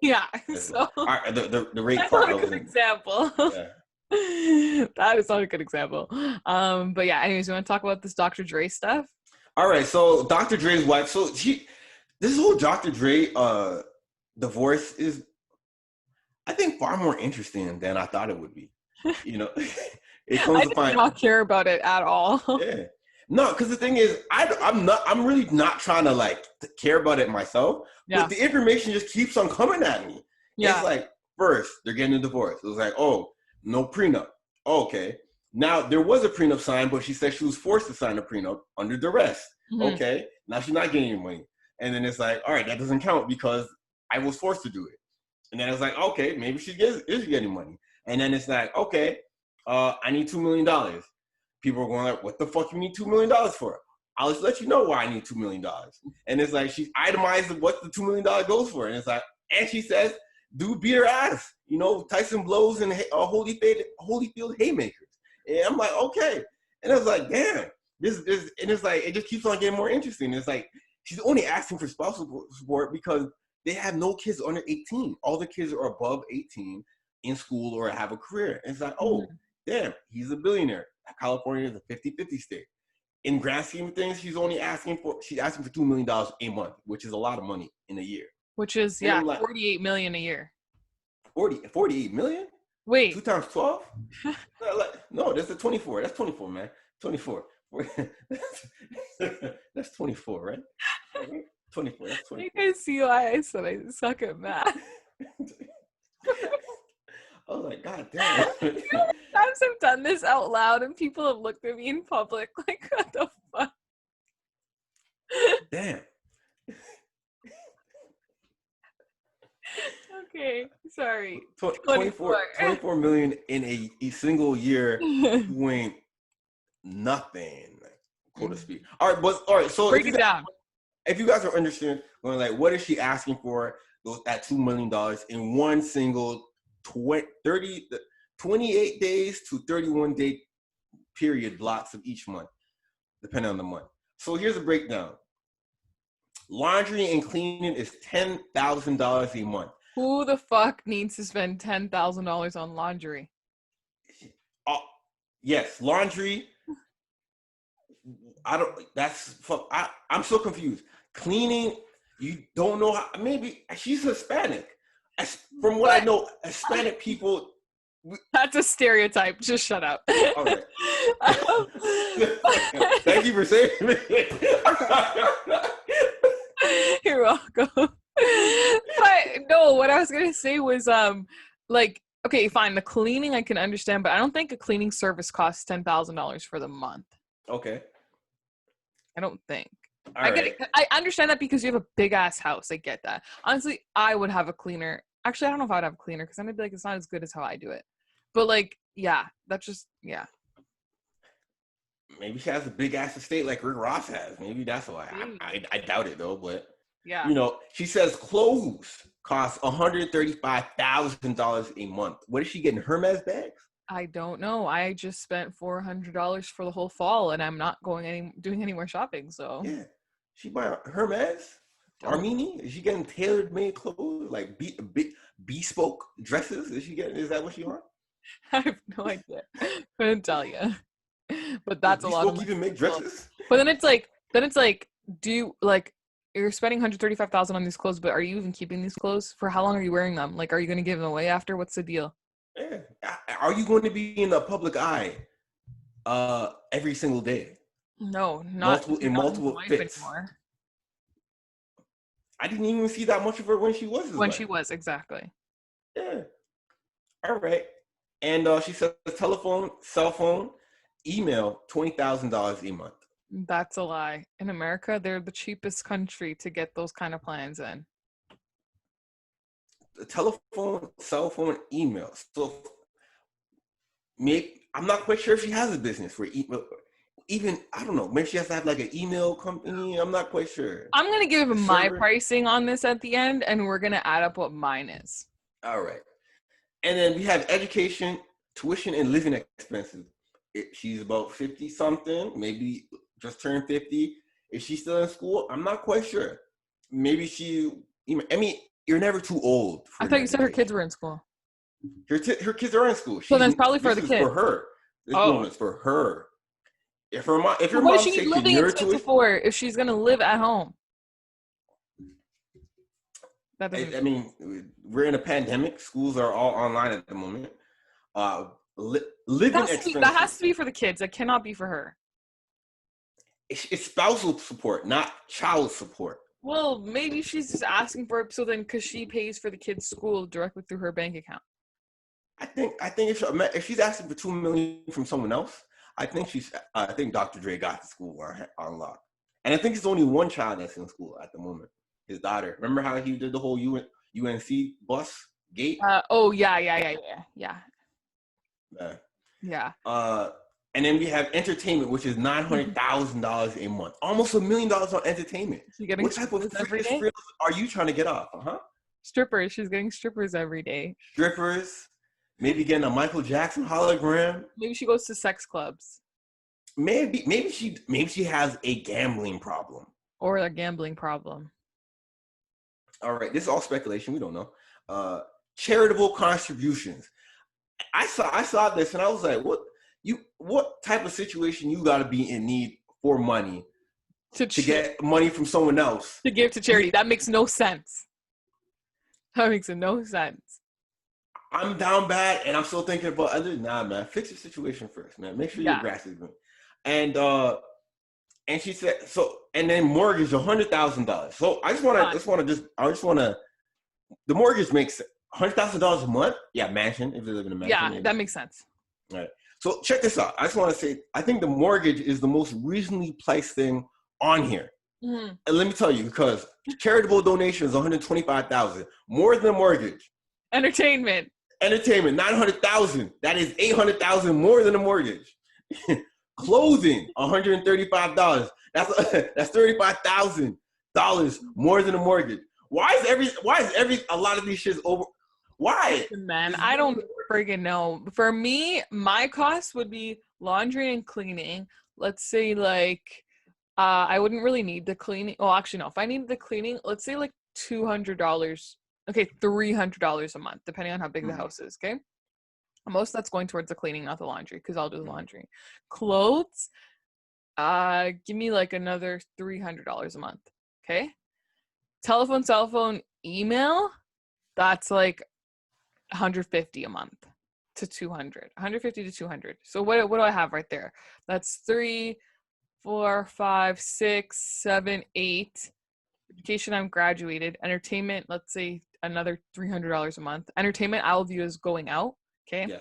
Yeah. So all right, the rape that's part not a good example. Yeah. That is not a good example. But yeah, anyways, you want to talk about this Dr. Dre stuff? All right, so Dr. Dre's wife, this whole Dr. Dre divorce is, I think, far more interesting than I thought it would be. It comes I did not care about it at all. Yeah. No, because the thing is, I'm really not trying to care about it myself. Yeah. But the information just keeps on coming at me. Yeah. It's like, first, they're getting a divorce. It was like, oh, no prenup. Oh, okay. Now, there was a prenup signed, but she said she was forced to sign a prenup under duress. Mm-hmm. Okay. Now she's not getting any money. And then it's like, all right, that doesn't count because I was forced to do it. And then it's like, okay, maybe she is getting money. And then it's like, okay, I need $2 million. People are going like, what the fuck you need $2 million for? I'll just let you know why I need $2 million. And it's like, she itemized what the $2 million goes for. And it's like, and she says, dude beat her ass. Tyson blows and Holyfield haymakers. And I'm like, okay. And I was like, damn. This, and it's like, it just keeps on getting more interesting. It's like, she's only asking for spousal support because they have no kids under 18. All the kids are above 18 in school or have a career. And it's like, oh, damn, he's a billionaire. California is a 50-50 state. In grand scheme of things, she's asking for $2 million a month, which is a lot of money in a year. Which is, like, $48 million a year. 48 million? Wait. 2 times 12? No, that's a 24. That's 24, man. 24. That's 24, right? 24. That's 24. You guys see why I said I suck at math. I was like, God damn. Times I've done this out loud and people have looked at me in public like, what the fuck? Damn. Okay, sorry. 24 million in a single year doing nothing, so to speak. All right, so break it down. If you guys are understanding, going like, what is she asking for at $2 million in one single 28 days to 31 day period blocks of each month, depending on the month. So here's a breakdown. Laundry and cleaning is $10,000 a month. Who the fuck needs to spend $10,000 on laundry? Yes, laundry. I'm so confused. Cleaning, you don't know how, maybe she's Hispanic. From what I know, Hispanic people. That's a stereotype. Just shut up. All right. Thank you for saying it. You're welcome. But no, what I was gonna say was okay, fine, the cleaning I can understand, but I don't think a cleaning service costs $10,000 for the month. Okay. I don't think. I get it. I understand that because you have a big ass house. I get that. Honestly, I would have a cleaner. Actually, I don't know if I would have a cleaner because I'm gonna be like, it's not as good as how I do it. But like, yeah, that's just, yeah. Maybe she has a big ass estate like Rick Ross has. Maybe that's why. I doubt it though, but yeah. You know, she says clothes cost $135,000 a month. What is she getting? Hermes bags? I don't know. I just spent $400 for the whole fall, and I'm not doing any more shopping. So yeah, she buying Hermes, Armani. Is she getting tailor made clothes like bespoke dresses? Is she getting? Is that what she wants? I have no idea. Couldn't tell you. But that's a lot of money. Even make dresses. But then it's like, do you like? You're spending $135,000 on these clothes, but are you even keeping these clothes? For how long are you wearing them? Like, are you going to give them away after? What's the deal? Yeah. Are you going to be in the public eye every single day? No, not in multiple fits. Anymore. I didn't even see that much of her when she was his wife. She was, exactly. Yeah. All right. And she says telephone, cell phone, email, $20,000 a month. That's a lie. In America, they're the cheapest country to get those kind of plans in. The telephone, cell phone, email. So I'm not quite sure if she has a business for even, I don't know, maybe she has to have like an email company. I'm not quite sure. I'm going to give my pricing on this at the end, and we're going to add up what mine is. All right. And then we have education, tuition, and living expenses. She's about 50 something, maybe just turned 50. Is she still in school? I'm not quite sure. Maybe you're never too old. I thought you said her kids were in school. Her kids are in school. So then it's probably for the kids. For her. It's for her. If your mom what is she living expensive for if she's gonna live at home? I mean, we're in a pandemic. Schools are all online at the moment. Living expenses. That has to be for the kids. That cannot be for her. It's spousal support, not child support. Well, maybe she's just asking for it so then because she pays for the kids' school directly through her bank account. I think if she's asking for $2 million from someone else, I think Dr. Dre got the school on lock. And I think it's only one child that's in school at the moment. His daughter. Remember how he did the whole UNC bus gate? Yeah. And then we have entertainment, which is $900,000 a month. Almost $1 million on entertainment. What type of thrills are you trying to get off? Strippers. She's getting strippers every day. Strippers. Maybe getting a Michael Jackson hologram. Maybe she goes to sex clubs. Maybe she has a gambling problem. Or a gambling problem. All right, this is all speculation. We don't know. Charitable contributions. I saw this and I was like, what type of situation you got to be in need for money to get money from someone else to give to charity? That makes no sense. That makes no sense. I'm down bad and I'm still thinking about others. Nah, man, fix your situation first, man. Make sure your grass is green. And she said so. And then mortgage $100,000. So the mortgage makes $100,000 a month. Yeah, mansion if they live in a mansion. Yeah, maybe. That makes sense. All right. So check this out. I just want to say, I think the mortgage is the most reasonably priced thing on here. Mm-hmm. And let me tell you, because charitable donation is $125,000, more than a mortgage. Entertainment, $900,000. That is $800,000 more than a mortgage. Clothing, $135. That's $35,000 more than a mortgage. Why is a lot of these shits over? Why? Man, I don't friggin' know. For me, my cost would be laundry and cleaning. Let's say I wouldn't really need the cleaning. Oh, actually no. If I needed the cleaning, let's say $200. Okay, $300 a month, depending on how big the house is. Okay, most that's going towards the cleaning, not the laundry, because I'll do the laundry. Clothes, give me another $300 a month. Okay, telephone, cell phone, email. That's $150 a month to $200. $150 to $200. So what do I have right there? That's 3, 4, 5, 6, 7, 8. Education, I'm graduated. Entertainment, let's say another $300 a month. Entertainment, I'll view as going out. Okay. Yeah.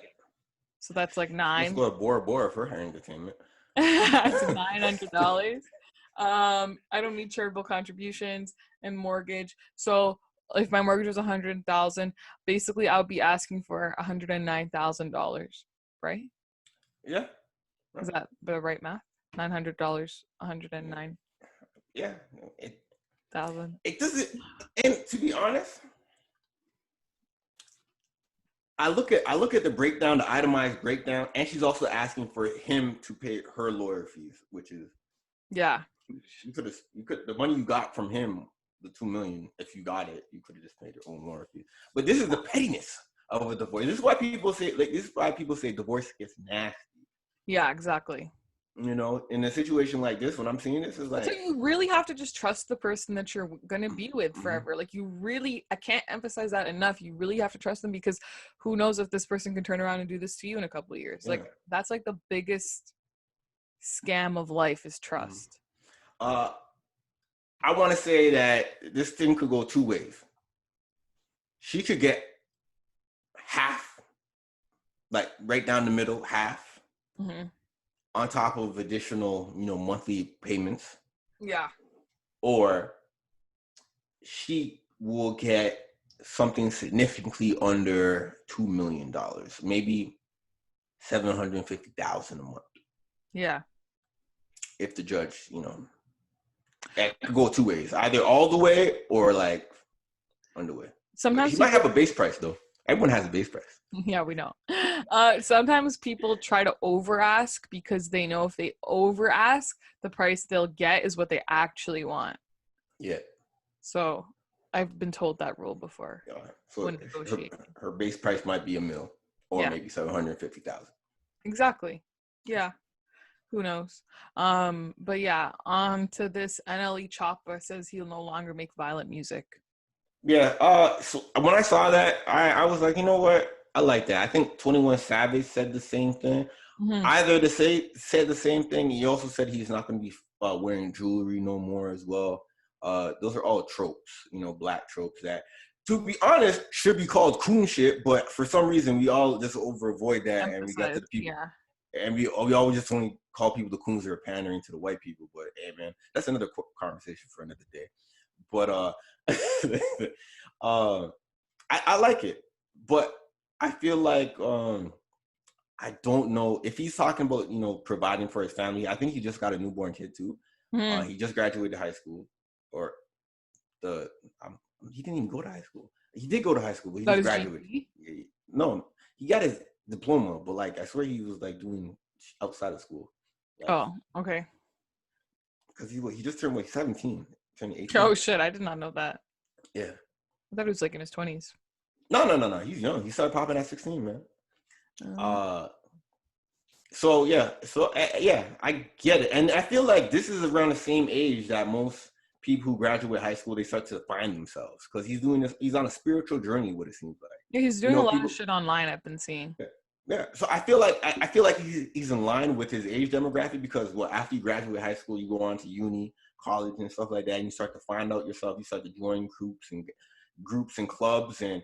So that's 9. Let's go to Bora Bora for her entertainment. That's $900. I don't need charitable contributions and mortgage. So if my mortgage was $100,000, basically I would be asking for $109,000, right? Yeah. Is that the right math? $900, 109,000. Yeah. It doesn't. And to be honest, I look at the breakdown, the itemized breakdown, and she's also asking for him to pay her lawyer fees, which is you could the money you got from him, the $2 million, if you got it, you could have just paid your own lawyer fees. But this is the pettiness of a divorce. This is why people say divorce gets nasty. Yeah, exactly. You know, in a situation like this, when I'm seeing this, is like, so you really have to just trust the person that you're gonna be with forever. Like you really, I can't emphasize that enough. You really have to trust them, because who knows if this person can turn around and do this to you in a couple of years. Like that's like the biggest scam of life is trust. I want to say that this thing could go two ways. She could get half, like right down the middle, half. On top of additional, monthly payments. Yeah. Or she will get something significantly under $2 million, maybe $750,000 a month. Yeah. If the judge, it could go two ways, either all the way or like underway. Sometimes she might have a base price though. Everyone has a base price. Yeah, we know. Sometimes people try to over ask because they know if they over ask, the price they'll get is what they actually want. Yeah. So I've been told that rule before. Yeah. So her base price might be $1 million or maybe $750,000. Exactly. Yeah. Who knows? But yeah, on to this. NLE Choppa says he'll no longer make violent music. Yeah, so when I saw that, I was like, you know what? I like that. I think 21 Savage said the same thing. Either to said the same thing. He also said he's not going to be wearing jewelry no more as well. Those are all tropes, black tropes that, to be honest, should be called coon shit. But for some reason, we all just avoid that, and we get to the people. Yeah. And we always just only call people the coons that are pandering to the white people. But hey, man, that's another conversation for another day. But I like it, but I feel like I don't know if he's talking about providing for his family. I think he just got a newborn kid too. He just graduated high school, or he didn't even go to high school. He did go to high school, but he just graduated. No, he got his diploma, but like I swear he was like doing outside of school. Like, okay. Because he just turned 17. 18. Oh shit! I did not know that. Yeah, I thought he was like in his 20s. No. He's young. He started popping at 16, man. So I get it, and I feel like this is around the same age that most people who graduate high school, they start to find themselves, because he's doing this. He's on a spiritual journey, what it seems like. Yeah, he's doing a lot of shit online. I've been seeing. Yeah. So I feel like he's in line with his age demographic, because after you graduate high school, you go on to uni, college, and stuff like that, and you start to find out yourself. You start to join groups and clubs and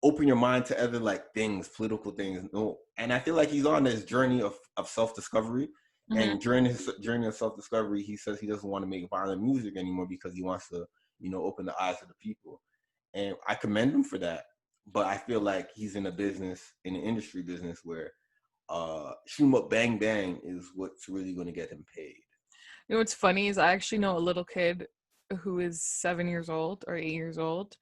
open your mind to other like things, political things. And I feel like he's on this journey of self-discovery. And during his journey of self-discovery, he says he doesn't want to make violent music anymore because he wants to, open the eyes of the people. And I commend him for that. But I feel like he's in an industry business where shoot 'em up, bang, bang is what's really going to get him paid. What's funny is I actually know a little kid who is 7 years old or 8 years old.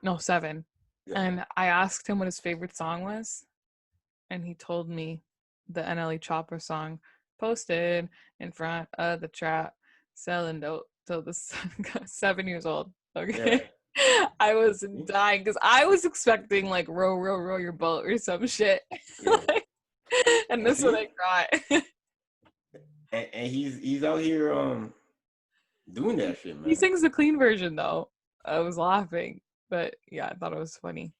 No, 7. Yeah. And I asked him what his favorite song was. And he told me the NLE Chopper song, posted in front of the trap, selling dope. So this 7 years old. Okay. Yeah. I was dying because I was expecting like row, row, row your boat or some shit. Yeah. And this one I cried. And he's out here doing that shit, man. He sings the clean version though. I was laughing, but yeah, I thought it was funny.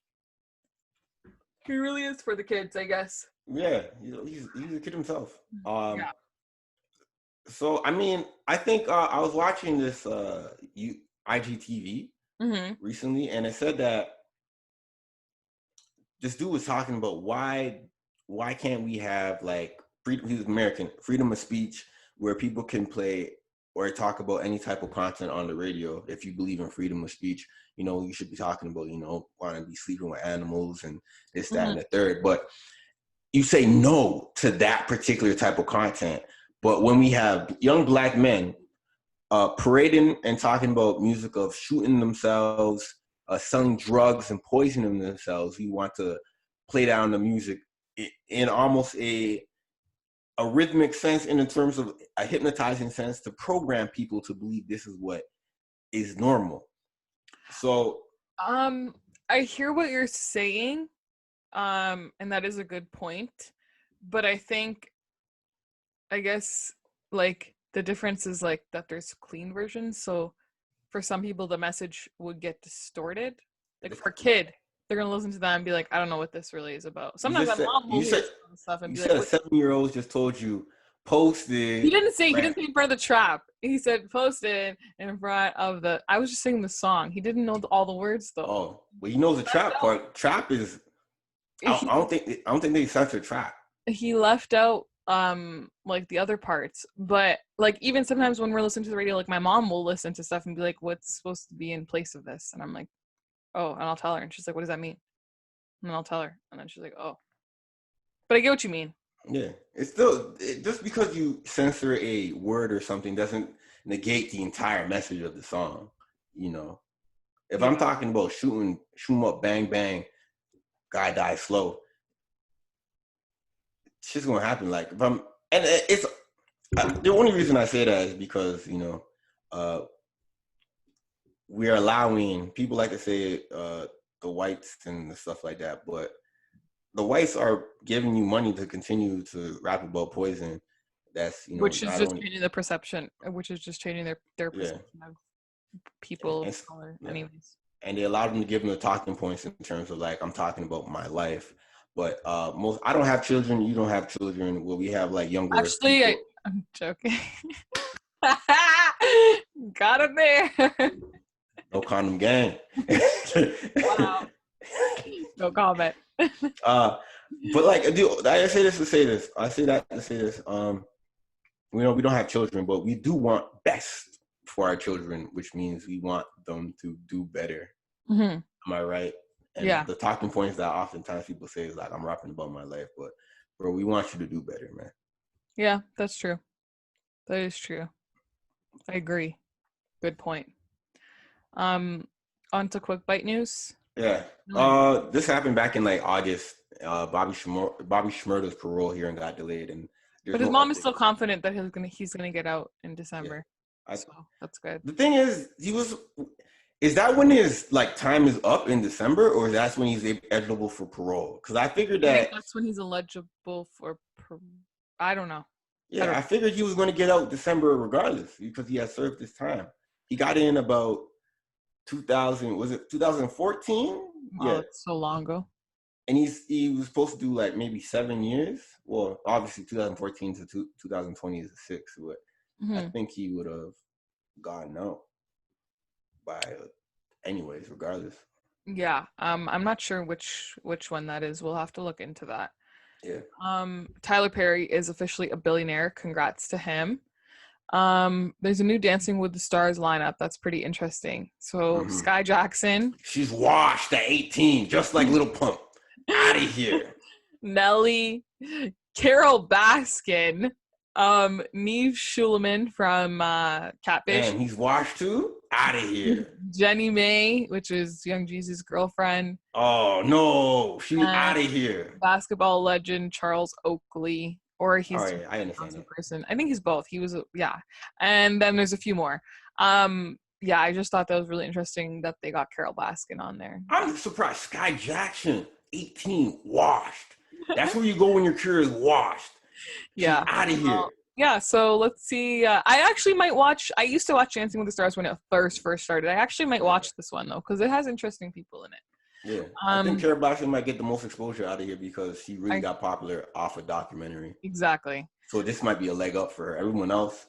He really is for the kids, I guess. Yeah, he's a kid himself. Yeah. So I mean, I think I was watching this IGTV recently, and it said that this dude was talking about why can't we have like freedom? He was American, freedom of speech, where people can play or talk about any type of content on the radio, if you believe in freedom of speech, you know, you should be talking about, you know, want to be sleeping with animals and this, that, and the third. But you say no to that particular type of content. But when we have young Black men parading and talking about music of shooting themselves, selling drugs and poisoning themselves, we want to play down the music in almost a rhythmic sense, and in terms of a hypnotizing sense, to program people to believe this is what is normal. So I hear what you're saying, and that is a good point, but I guess like the difference is like that there's clean versions, so for some people the message would get distorted. Like for a kid, they're gonna listen to that and be like, I don't know what this really is about. Sometimes my mom will hear stuff and be like, a 7-year-old just told you post it. He didn't say in front of the trap. He said post it in front of the. I was just singing the song. He didn't know all the words though. Oh, well, he knows the trap part. Trap is. I don't think they censor trap. He left out like the other parts, but like even sometimes when we're listening to the radio, like my mom will listen to stuff and be like, "What's supposed to be in place of this?" And I'm like, "Oh," and I'll tell her, and she's like, "What does that mean?" And I'll tell her, and then she's like, "Oh," but I get what you mean. Yeah, it's still just because you censor a word or something doesn't negate the entire message of the song. You know, if I'm talking about shoot 'em up, bang bang, guy dies slow, it's just gonna happen. Like if I'm, and it's the only reason I say that is because, you know, we are allowing people like to say the whites and stuff like that, but the whites are giving you money to continue to rap about poison. That's, you know, which is just changing the perception, which is just changing their perception of people of color, anyways. And they allowed them to give them the talking points in terms of like, I'm talking about my life. But I don't have children. You don't have children. Well, we have like younger. Actually, I'm joking. Got it there. No condom gang. Wow. No comment. But like, I say this to say this. I say that to say this. You know, we don't have children, but we do want best for our children, which means we want them to do better. Mm-hmm. Am I right? And the talking points that oftentimes people say is like, I'm rapping about my life, but bro, we want you to do better, man. Yeah, that's true. That is true. I agree. Good point. On to quick bite news. Yeah. This happened back in like August. Bobby Shmurda's parole hearing got delayed, and but his mom is still confident that he's gonna get out in December. Yeah. So that's good. The thing is, is that when his like time is up in December, or that's when he's eligible for parole? Because I figured that that's when he's eligible for I don't know. Yeah, I figured he was going to get out December regardless because he had served his time. He got in about 2014? Oh, it's so long ago. And he was supposed to do like maybe 7 years. Well, obviously 2014 to 2020 is 6, but I think he would have gotten out by anyways, regardless. Yeah, I'm not sure which one that is. We'll have to look into that. Yeah. Tyler Perry is officially a billionaire. Congrats to him. There's a new Dancing with the Stars lineup that's pretty interesting. So Sky Jackson. She's washed at 18, just like Little Pump. Out of here. Nelly, Carol Baskin, Neve Schulman from Catfish. And he's washed too? Out of here. Jenny May, which is Young Jeezy's girlfriend. Oh no, she's out of here. Basketball legend Charles Oakley, or he's I understand a person. I think he's both. He was and then there's a few more. I just thought that was really interesting that they got Carol Baskin on there. I'm surprised. Sky Jackson, 18, washed. That's where you go when your career is washed. She's out of here. Yeah, so let's see. I actually might watch. I used to watch Dancing with the Stars when it first started. I actually might watch this one though because it has interesting people in it. Yeah, I think Carol Baskin might get the most exposure out of here because she really got popular off a documentary. Exactly. So this might be a leg up for her. Everyone else.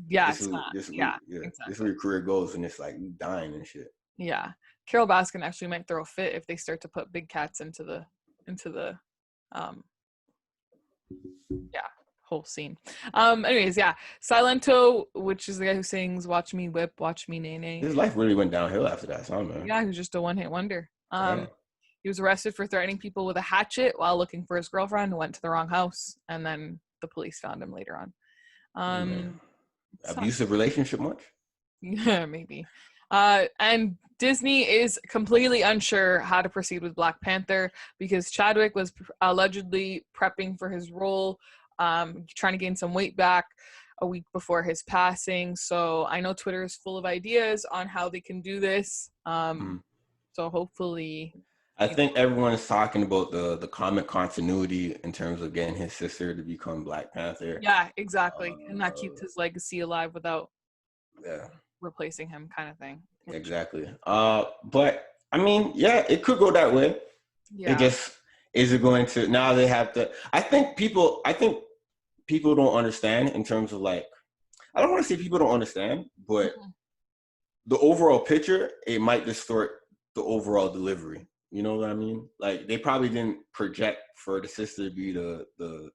Yeah, this is where your career goes, and it's like you dying and shit. Yeah, Carol Baskin actually might throw a fit if they start to put big cats into the whole scene. Anyways, yeah, Silento, which is the guy who sings "Watch Me Whip, Watch Me Nay Nay." His life really went downhill after that song, man. Yeah, he was just a one-hit wonder. Yeah. He was arrested for threatening people with a hatchet while looking for his girlfriend, who went to the wrong house, and then the police found him later on. Abusive relationship much? Yeah, maybe. And Disney is completely unsure how to proceed with Black Panther because Chadwick was allegedly prepping for his role, trying to gain some weight back a week before his passing. So I know Twitter is full of ideas on how they can do this. So hopefully... I think everyone is talking about the comic continuity in terms of getting his sister to become Black Panther. Yeah, exactly. And that keeps his legacy alive without replacing him, kind of thing. Exactly. But I mean, yeah, it could go that way. Yeah. It just, is it going to, now they have to, I think people don't understand in terms of like, I don't want to say people don't understand, but the overall picture, it might distort the overall delivery. You know what I mean? Like, they probably didn't project for the sister to be the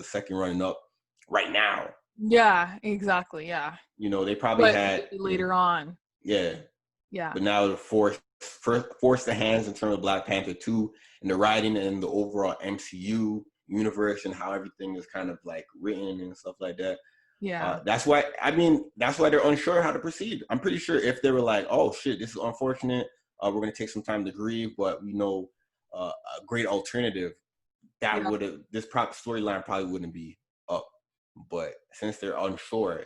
second running up right now. Yeah, exactly. Yeah. You know, they probably had later on. Yeah. Yeah. But now they're forced the hands in terms of Black Panther 2 and the writing and the overall MCU universe and how everything is kind of like written and stuff like that. Yeah. That's why they're unsure how to proceed. I'm pretty sure if they were like, oh shit, this is unfortunate. We're going to take some time to grieve, but we know a great alternative that would have, this storyline probably wouldn't be up. But since they're unsure,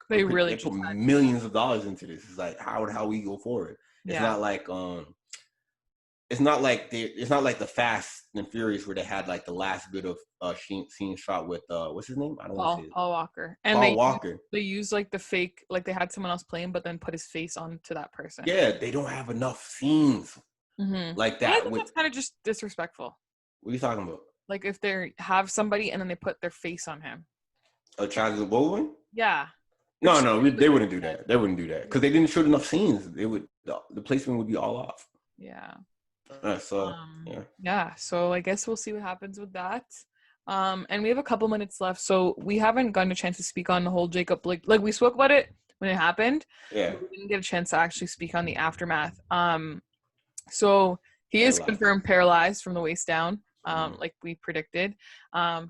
they put millions of dollars into this. It's like, how we go forward? It's not like it's not like the Fast and Furious where they had like the last bit of scene shot with what's his name? I don't want to say Paul Walker. And they used like the fake, like they had someone else playing, but then put his face onto that person. Yeah, they don't have enough scenes like that. I think that's kind of just disrespectful. What are you talking about? Like if they have somebody and then they put their face on him. Chadwick Boseman? Yeah. No, they wouldn't do that. They wouldn't do that because they didn't shoot enough scenes. They would the placement would be all off. Yeah. So I guess we'll see what happens with that. And we have a couple minutes left, so we haven't gotten a chance to speak on the whole Jacob Blake. Like we spoke about it when it happened. Yeah. But we didn't get a chance to actually speak on the aftermath. So he is confirmed paralyzed from the waist down. Like we predicted.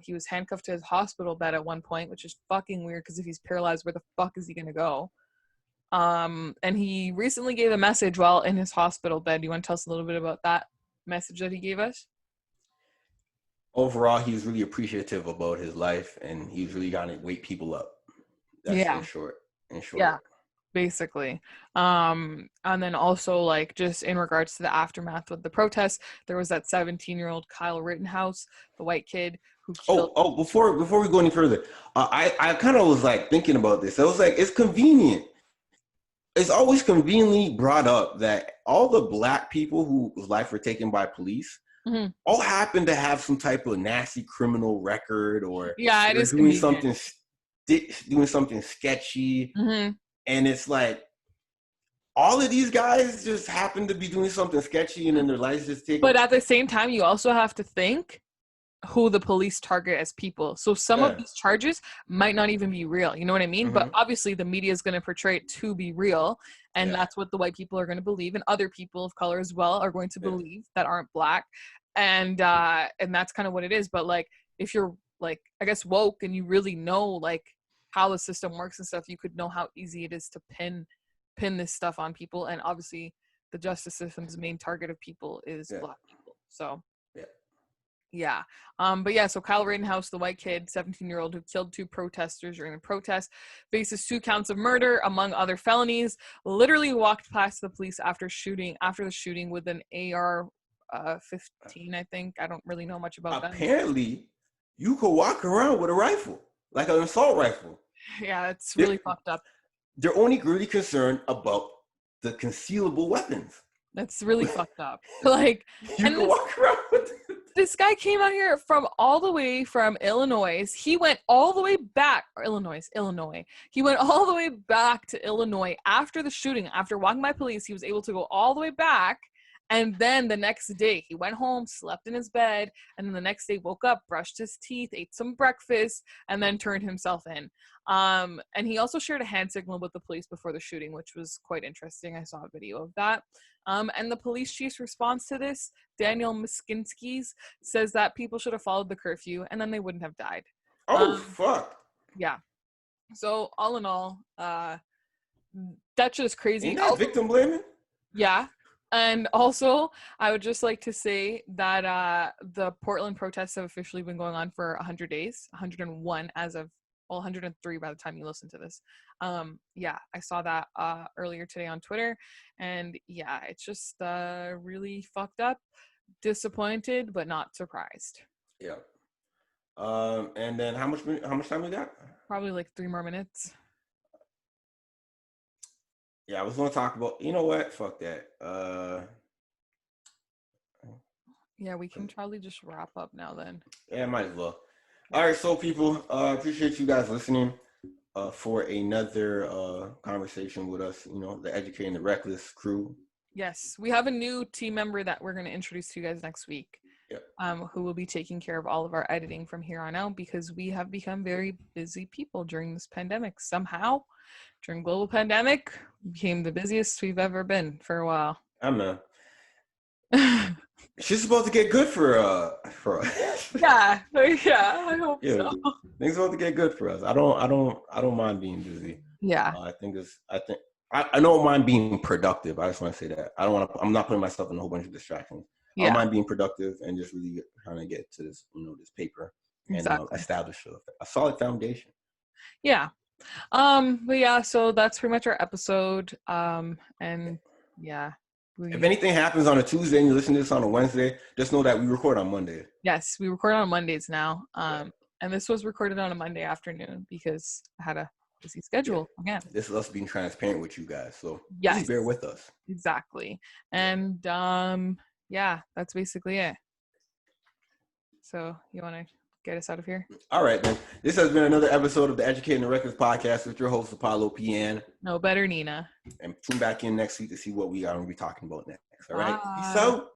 He was handcuffed to his hospital bed at one point, which is fucking weird because if he's paralyzed, where the fuck is he gonna go? And he recently gave a message while in his hospital bed. Do you want to tell us a little bit about that message that he gave us? Overall, he's really appreciative about his life, and he's really gonna wake people up. That's in short. Yeah. Basically. And then also like just in regards to the aftermath of the protests, there was that 17-year-old Kyle Rittenhouse, the white kid who killed before we go any further, I kind of was like thinking about this. I was like, it's convenient. It's always conveniently brought up that all the black people whose life were taken by police all happen to have some type of nasty criminal record or it is doing something sketchy. And it's like, all of these guys just happen to be doing something sketchy and then their lives just taken. But at the same time, you also have to think who the police target as people. So some of these charges might not even be real. You know what I mean? But obviously the media is going to portray it to be real. And that's what the white people are going to believe. And other people of color as well are going to believe that aren't black. And that's kind of what it is. But like, if you're like, I guess woke and you really know like how the system works and stuff, you could know how easy it is to pin this stuff on people. And obviously the justice system's main target of people is black people. So so Kyle Rittenhouse, the white kid, 17-year-old who killed 2 protesters during the protest, faces 2 counts of murder among other felonies. Literally walked past the police after the shooting with an AR-15, I think. I don't really know much about that. Apparently you could walk around with a rifle, like an assault rifle. Yeah, it's really fucked up. They're only really concerned about the concealable weapons. That's really fucked up. Like, you can walk around with this guy came out here from all the way from Illinois. He went all the way back, Illinois. He went all the way back to Illinois after the shooting. After walking by police, he was able to go all the way back And then the next day, he went home, slept in his bed, and then the next day woke up, brushed his teeth, ate some breakfast, and then turned himself in. And he also shared a hand signal with the police before the shooting, which was quite interesting. I saw a video of that. And the police chief's response to this, Daniel Miskinskis, says that people should have followed the curfew, and then they wouldn't have died. Oh, fuck. Yeah. So all in all, that shit is crazy. Ain't that victim blaming? Yeah. And also, I would just like to say that the Portland protests have officially been going on for 100 days, 101 as of, 103 by the time you listen to this. Yeah, I saw that earlier today on Twitter. And yeah, it's just really fucked up, disappointed, but not surprised. Yeah. And then how much time we got? Probably like 3 more minutes. Yeah, I was going to talk about, you know what? Fuck that. Yeah, we can probably just wrap up now then. Yeah, might as well. All right, so people, appreciate you guys listening for another conversation with us, you know, the Educating the Reckless crew. Yes, we have a new team member that we're going to introduce to you guys next week. Yep. Who will be taking care of all of our editing from here on out, because we have become very busy people during this pandemic. Somehow, during global pandemic, we became the busiest we've ever been for a while. I know. She's supposed to get good for yeah, I hope so. Things supposed to get good for us. I don't mind being busy. Yeah. I don't mind being productive. I just want to say that. I'm not putting myself in a whole bunch of distractions. Yeah. I don't mind being productive and just really trying to get to this, you know, this paper and establish a solid foundation. Yeah. But yeah, so that's pretty much our episode. And yeah. If anything happens on a Tuesday and you listen to this on a Wednesday, just know that we record on Monday. Yes, we record on Mondays now. And this was recorded on a Monday afternoon because I had a busy schedule again. This is us being transparent with you guys, so please bear with us. Exactly. And yeah, that's basically it. So you want to get us out of here? All right, then. This has been another episode of the Educating the Records podcast with your host, Apollo PN. No better, Nina. And tune back in next week to see what we are going to be talking about next. All right? Peace out.